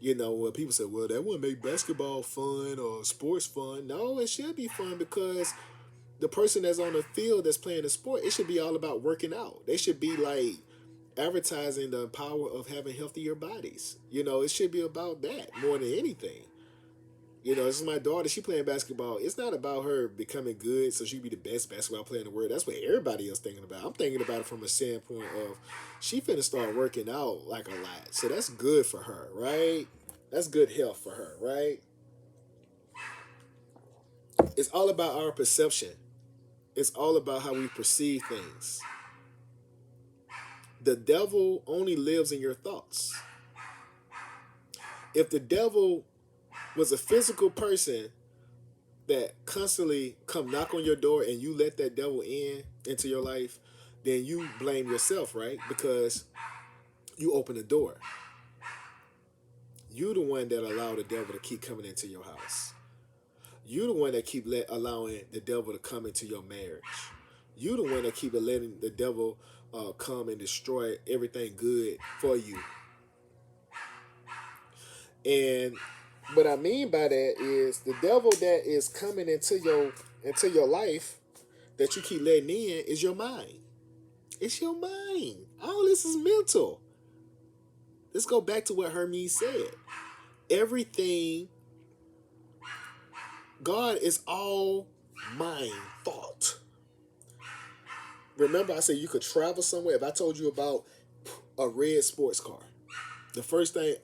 When people say, well, that wouldn't make basketball fun or sports fun. No, it should be fun because the person that's on the field that's playing the sport, it should be all about working out. They should be like advertising the power of having healthier bodies. It should be about that more than anything. This is my daughter. She playing basketball. It's not about her becoming good so she can be the best basketball player in the world. That's what everybody else thinking about. I'm thinking about it from a standpoint of she finna start working out like a lot. So that's good for her, right? That's good health for her, right? It's all about our perception. It's all about how we perceive things. The devil only lives in your thoughts. If the devil was a physical person that constantly come knock on your door and you let that devil into your life, then you blame yourself, right? Because you open the door. You the one that allowed the devil to keep coming into your house. You the one that keep allowing the devil to come into your marriage. You the one that keep letting the devil come and destroy everything good for you. And what I mean by that is the devil that is coming into your life that you keep letting in is your mind. It's your mind. All this is mental. Let's go back to what Hermes said. Everything, God is all mind, thought. Remember I said you could travel somewhere. If I told you about a red sports car, the first thing,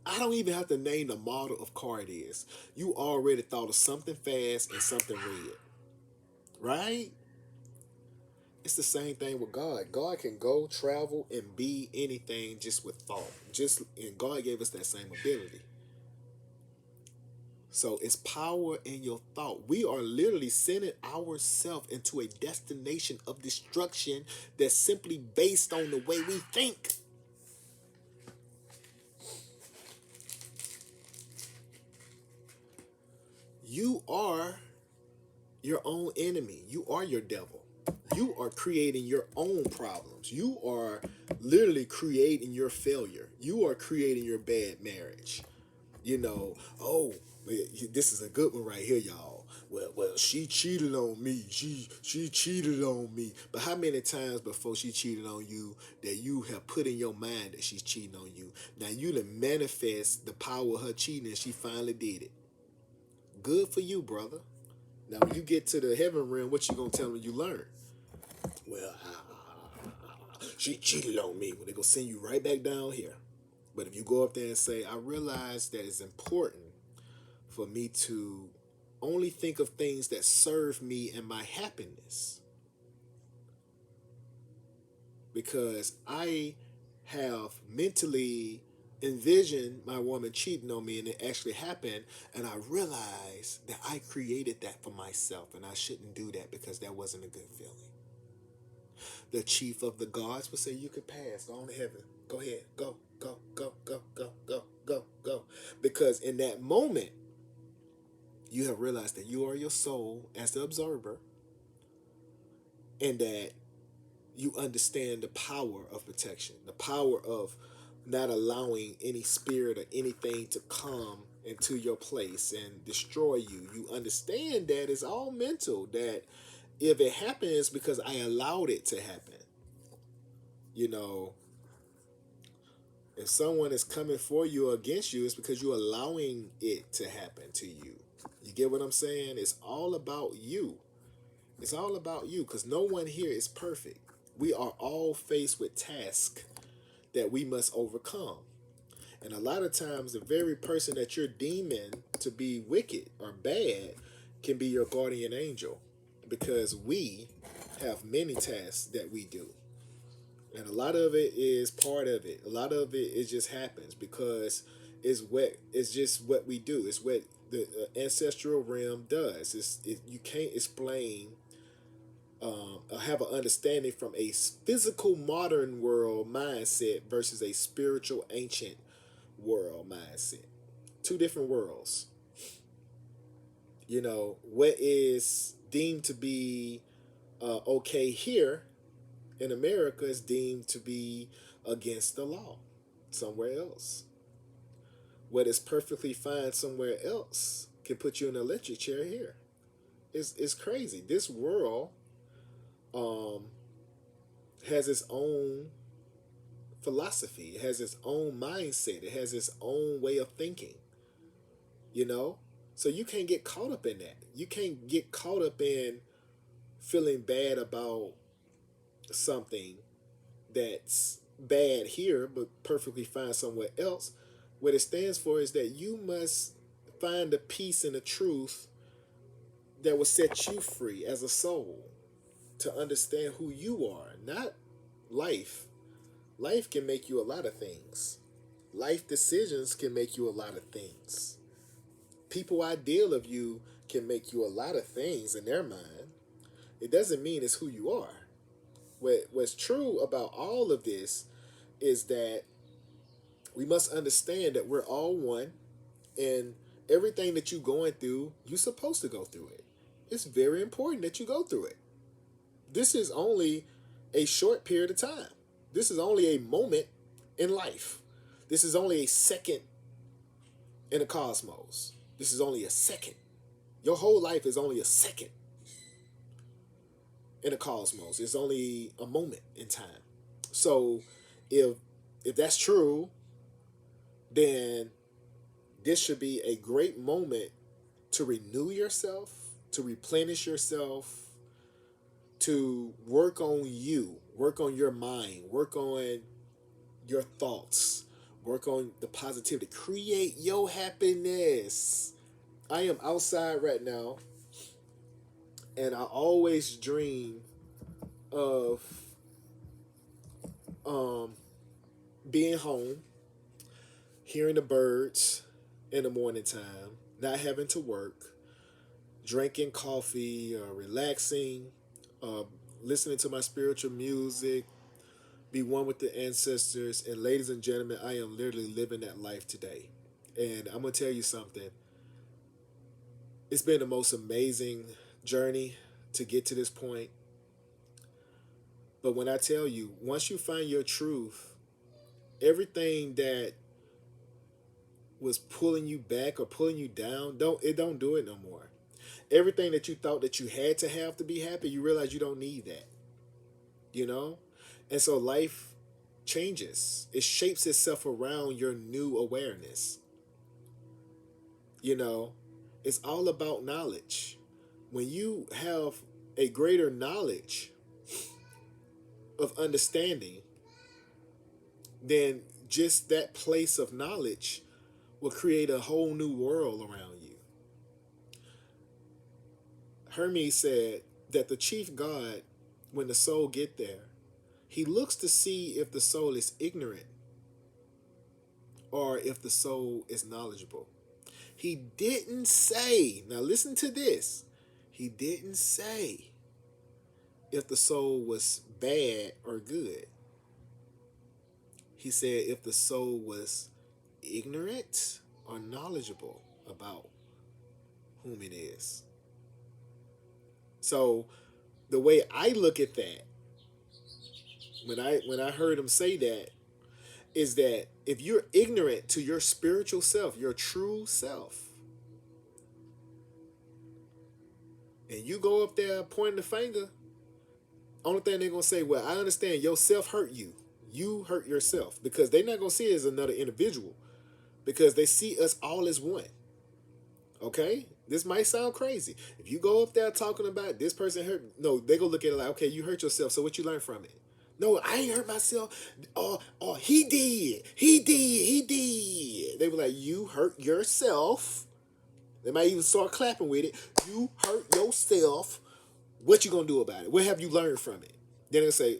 I don't even have to name the model of car it is. You already thought of something fast and something red. Right? It's the same thing with God. God can go, travel, and be anything just with thought. And God gave us that same ability. So it's power in your thought. We are literally sending ourselves into a destination of destruction that's simply based on the way we think. You are your own enemy. You are your devil. You are creating your own problems. You are literally creating your failure. You are creating your bad marriage. Oh, this is a good one right here, y'all. Well, she cheated on me. She cheated on me. But how many times before she cheated on you that you have put in your mind that she's cheating on you? Now you done manifest the power of her cheating and she finally did it. Good for you, brother. Now when you get to the heaven realm, what you gonna tell them you learned? Well, she cheated on me. Well, they gonna send you right back down here. But if you go up there and say, I realize that it's important for me to only think of things that serve me and my happiness. Because I have mentally envisioned my woman cheating on me and it actually happened. And I realized that I created that for myself and I shouldn't do that because that wasn't a good feeling. The chief of the guards would say, "You could pass. Go on to heaven. Go ahead. Go, go, go, go, go, go, go, go." Because in that moment, you have realized that you are your soul as the observer, and that you understand the power of protection, the power of not allowing any spirit or anything to come into your place and destroy you. You understand that it's all mental, that if it happens because I allowed it to happen. You know, if someone is coming for you or against you, it's because you're allowing it to happen to you. You get what I'm saying? It's all about you. It's all about you, because no one here is perfect. We are all faced with tasks that we must overcome. And a lot of times, the very person that you're deeming to be wicked or bad can be your guardian angel, because we have many tasks that we do. And a lot of it is part of it. A lot of it just happens because it's just what we do. It's what the ancestral realm does. You can't explain, have an understanding from a physical modern world mindset versus a spiritual ancient world mindset. Two different worlds. You know, what is deemed to be okay here in America is deemed to be against the law somewhere else. What is perfectly fine somewhere else can put you in an electric chair here. It's crazy. This world um, has its own philosophy. It has its own mindset. It has its own way of thinking. You know? So you can't get caught up in that. You can't get caught up in feeling bad about something that's bad here but perfectly fine somewhere else. What it stands for is that you must find the peace and the truth that will set you free as a soul, to understand who you are, not life. Life can make you a lot of things. Life decisions can make you a lot of things. People ideal of you can make you a lot of things in their mind. It doesn't mean it's who you are. What's true about all of this is that we must understand that we're all one, and everything that you're going through, you're supposed to go through it. It's very important that you go through it. This is only a short period of time. This is only a moment in life. This is only a second in the cosmos. This is only a second. Your whole life is only a second in the cosmos. It's only a moment in time. So if that's true, then this should be a great moment to renew yourself, to replenish yourself, to work on you, work on your mind, work on your thoughts, work on the positivity, create your happiness. I am outside right now, and I always dream of um, being home, hearing the birds in the morning time, not having to work, drinking coffee, relaxing, uh, listening to my spiritual music, be one with the ancestors. And ladies and gentlemen, I am literally living that life today. And I'm going to tell you something. It's been the most amazing journey to get to this point. But when I tell you, once you find your truth, everything that was pulling you back or pulling you down, don't do it no more. Everything that you thought that you had to have to be happy, you realize you don't need that. You know? And so life changes. It shapes itself around your new awareness. You know, it's all about knowledge. When you have a greater knowledge of understanding, then just that place of knowledge will create a whole new world around you. Hermes said that the chief god, when the soul get there, he looks to see if the soul is ignorant or if the soul is knowledgeable. He didn't say, now listen to this, he didn't say if the soul was bad or good. He said if the soul was ignorant or knowledgeable about whom it is. So the way I look at that, when I heard him say that, is that if you're ignorant to your spiritual self, your true self, and you go up there pointing the finger, only thing they're gonna say, well, I understand your self hurt you. You hurt yourself. Because they're not gonna see it as another individual. Because they see us all as one. Okay? This might sound crazy. If you go up there talking about this person hurt, no, they go look at it like, okay, you hurt yourself, so what you learn from it? No, I ain't hurt myself. Oh, he did. He did. They were like, you hurt yourself. They might even start clapping with it. You hurt yourself. What you gonna do about it? What have you learned from it? Then they'll say,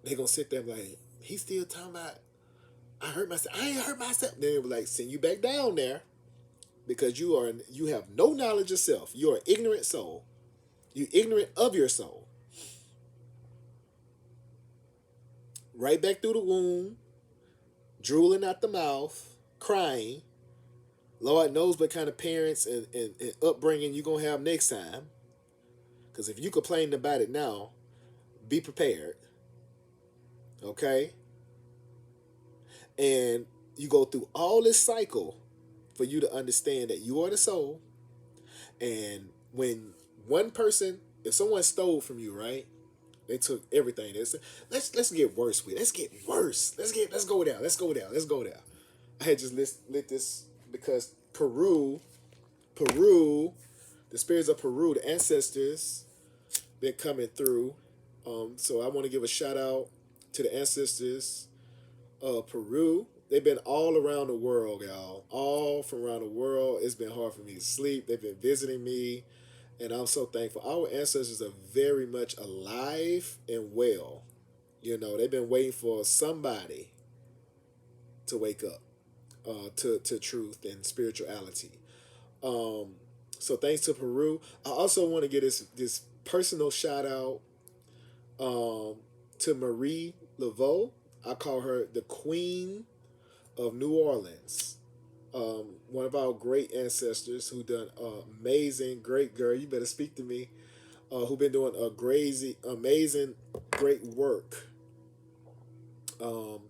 they gonna sit there like, he's still talking about, I hurt myself. I ain't hurt myself. Then they'll be like, send you back down there because you have no knowledge of self. You're an ignorant soul. You ignorant of your soul. Right back through the womb, drooling out the mouth, crying. Lord knows what kind of parents and upbringing you're going to have next time. Because if you complain about it now, be prepared. Okay? And you go through all this cycle for you to understand that you are the soul. And when one person, if someone stole from you, right? They took everything. They said, let's get worse with it. Let's get worse. Let's go down. Let's go down. Let's go down. I had just lit this because Peru, the spirits of Peru, the ancestors, been coming through. So I want to give a shout out to the ancestors of Peru. They've been all around the world, y'all. All from around the world. It's been hard for me to sleep. They've been visiting me. And I'm so thankful. Our ancestors are very much alive and well. You know, they've been waiting for somebody to wake up to truth and spirituality. So thanks to Peru. I also want to get this personal shout out to Marie Laveau. I call her the Queen of New Orleans. One of our great ancestors who done amazing, great girl. You better speak to me. Who been doing a crazy, amazing, great work.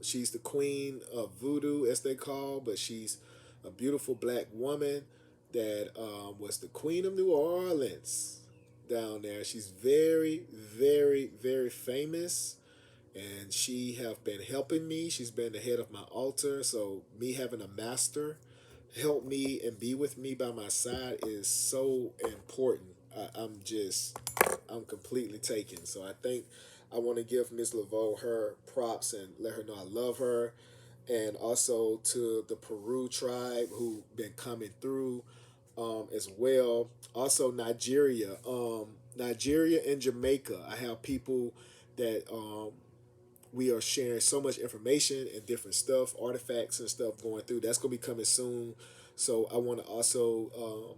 She's the queen of voodoo, as they call, but she's a beautiful black woman that was the queen of New Orleans down there. She's very, very, very famous. And she have been helping me. She's been the head of my altar. So me having a master help me and be with me by my side is so important. I'm completely taken. So I want to give Miss Laveau her props and let her know I love her. And also to the Peru tribe who been coming through as well. Also Nigeria. Nigeria and Jamaica. I have people that we are sharing so much information and different stuff, artifacts and stuff going through. That's going to be coming soon. So I want to also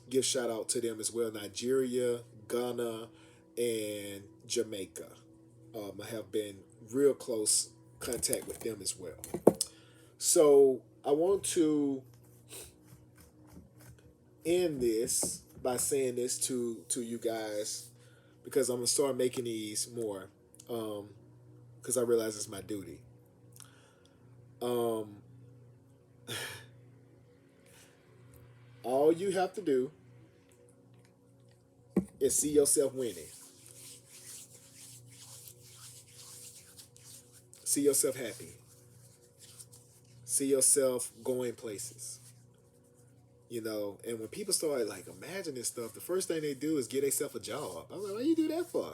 give shout out to them as well. Nigeria, Ghana, and Jamaica. I have been real close contact with them as well. So I want to end this by saying this to you guys because I'm going to start making these more. Because I realize it's my duty. All you have to do is see yourself winning. See yourself happy. See yourself going places. You know, and when people start like imagining stuff, the first thing they do is get themselves a job. I'm like, why you do that for?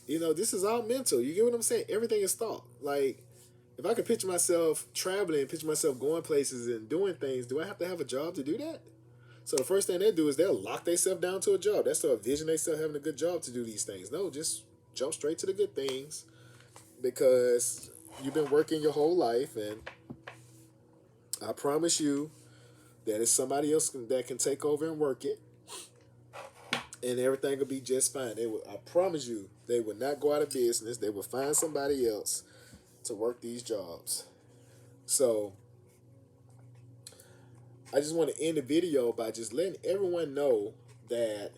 You know, this is all mental. You get what I'm saying? Everything is thought. Like, if I could picture myself traveling, picture myself going places and doing things, do I have to have a job to do that? So the first thing they do is they'll lock themselves down to a job. That's the vision themselves having a good job to do these things. No, just jump straight to the good things because you've been working your whole life, and I promise you that it's somebody else that can take over and work it. and everything will be just fine. They will, I promise you, they will not go out of business. They will find somebody else to work these jobs. So I just want to end the video by just letting everyone know that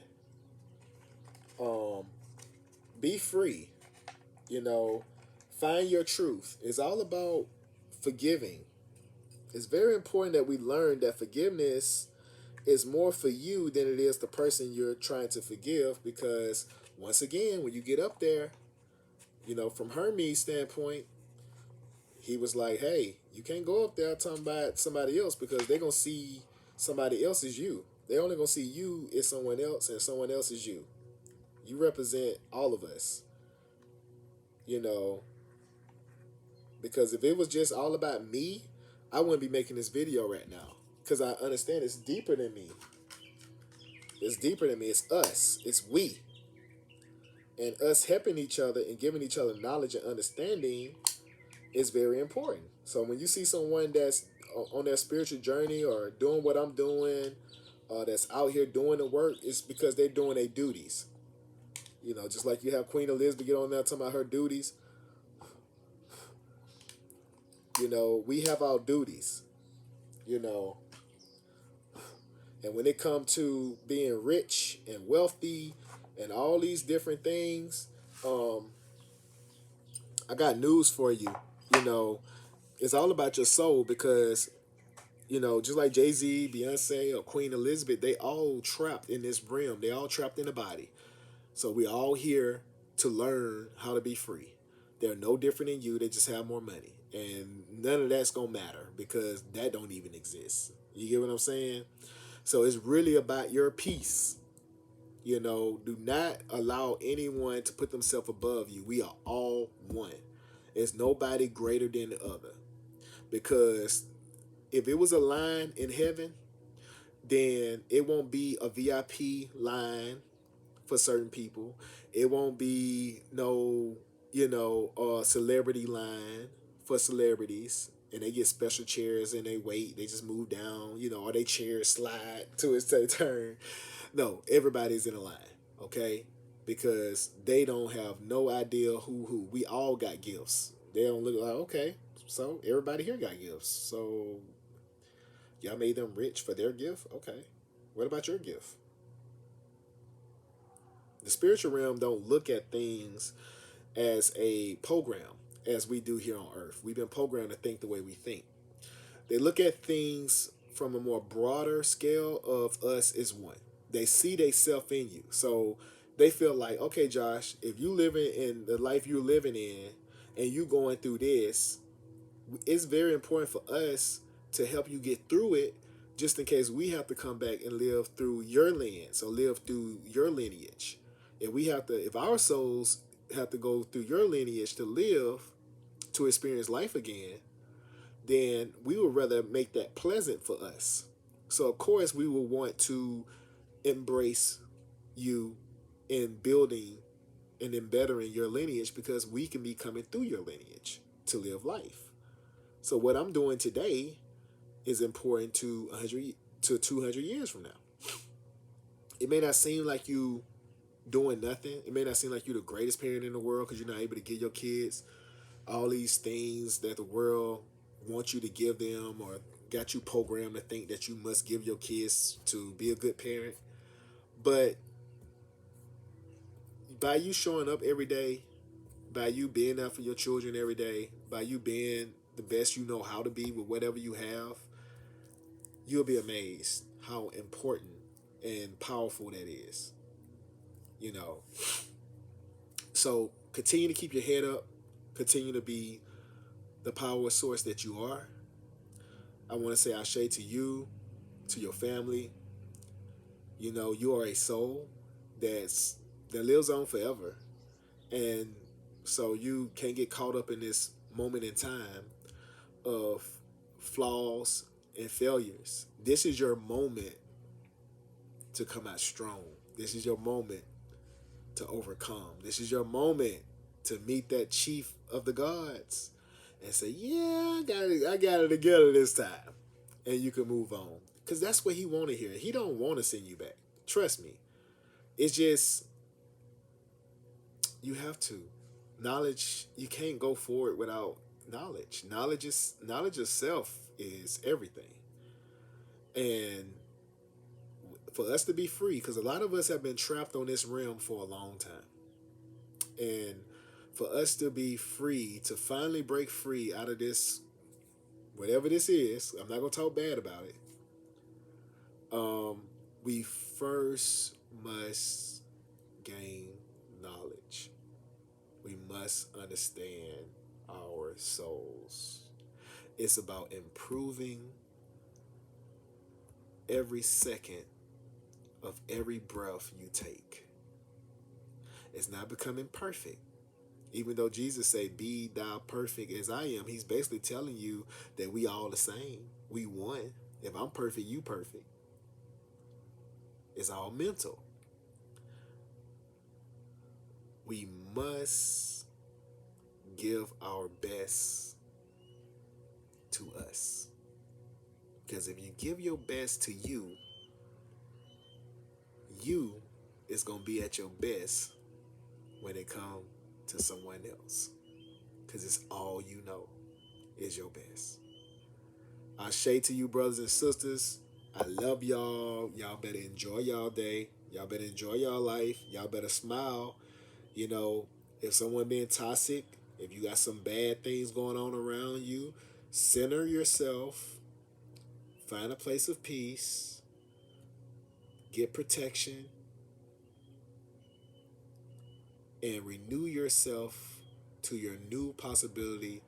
um, be free. You know, find your truth. It's all about forgiving. It's very important that we learn that forgiveness is more for you than it is the person you're trying to forgive, because once again, when you get up there, from Hermes' standpoint, he was like, hey, you can't go up there talking about somebody else, because they're going to see somebody else as you. They're only going to see you as someone else, and someone else is you. You represent all of us, you know, because if it was just all about me, I wouldn't be making this video right now, because I understand it's deeper than me. It's deeper than me. It's us. It's we. And us helping each other and giving each other knowledge and understanding is very important. So when you see someone that's on their spiritual journey or doing what I'm doing, that's out here doing the work, it's because they're doing their duties. Just like you have Queen Elizabeth get on there talking about her duties. We have our duties. You know, and when it comes to being rich and wealthy and all these different things, I got news for you. You know, it's all about your soul, because just like Jay-Z, Beyonce, or Queen Elizabeth, they all trapped in this realm. They all trapped in the body. So we all here to learn how to be free. They're no different than you. They just have more money. And none of that's going to matter, because that don't even exist. You get what I'm saying? So it's really about your peace. Do not allow anyone to put themselves above you. We are all one. There's nobody greater than the other. Because if it was a line in heaven, then it won't be a VIP line for certain people. It won't be no, celebrity line for celebrities. And they get special chairs and they wait. They just move down, or they chairs slide to its turn. No, everybody's in a line, okay? Because they don't have no idea who. We all got gifts. They don't look like, okay, so everybody here got gifts. So y'all made them rich for their gift? Okay. What about your gift? The spiritual realm don't look at things as a program as we do here on earth. We've been programmed to think the way we think. They look at things from a more broader scale of us as one. They see they self in you. So they feel like, okay, Josh, if you living in the life you're living in and you going through this, it's very important for us to help you get through it, just in case we have to come back and live through your lens or live through your lineage. If our souls have to go through your lineage to live, to experience life again, then we would rather make that pleasant for us. So of course we will want to embrace you in building and in bettering your lineage, because we can be coming through your lineage to live life. So what I'm doing today is important to 100 to 200 years from now. It may not seem like you doing nothing. It may not seem like you're the greatest parent in the world, because you're not able to give your kids all these things that the world wants you to give them, or got you programmed to think that you must give your kids to be a good parent. But by you showing up every day, by you being there for your children every day, by you being the best you know how to be with whatever you have, you'll be amazed how important and powerful that is. You know. So continue to keep your head up. Continue to be the power source that you are. I want to say Ashe to you, to your family. You are a soul that lives on forever. And so you can't get caught up in this moment in time of flaws and failures. This is your moment to come out strong. This is your moment to overcome. This is your moment to meet that chief of the gods and say, yeah, I got it together this time. And you can move on. Because that's what he want to hear. He don't want to send you back. Trust me. It's just, you have to. Knowledge, you can't go forward without knowledge. Knowledge of self is everything. And for us to be free, because a lot of us have been trapped on this realm for a long time. And for us to be free, to finally break free out of this, whatever this is, I'm not gonna talk bad about it. Um, we first must gain knowledge. We must understand our souls. It's about improving every second of every breath you take. It's not becoming perfect. Even though Jesus said, "Be thou perfect as I am," he's basically telling you that we all the same. We one. If I'm perfect, you perfect. It's all mental. We must give our best to us. Because if you give your best to you, you is going to be at your best when it comes to someone else. Because it's all you know is your best. I say to you, brothers and sisters, I love y'all. Y'all better enjoy y'all day. Y'all better enjoy y'all life. Y'all better smile. You know, if someone being toxic, if you got some bad things going on around you, center yourself, find a place of peace, get protection, and renew yourself to your new possibility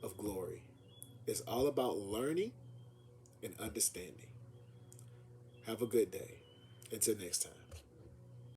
of glory. It's all about learning and understanding. Have a good day. Until next time.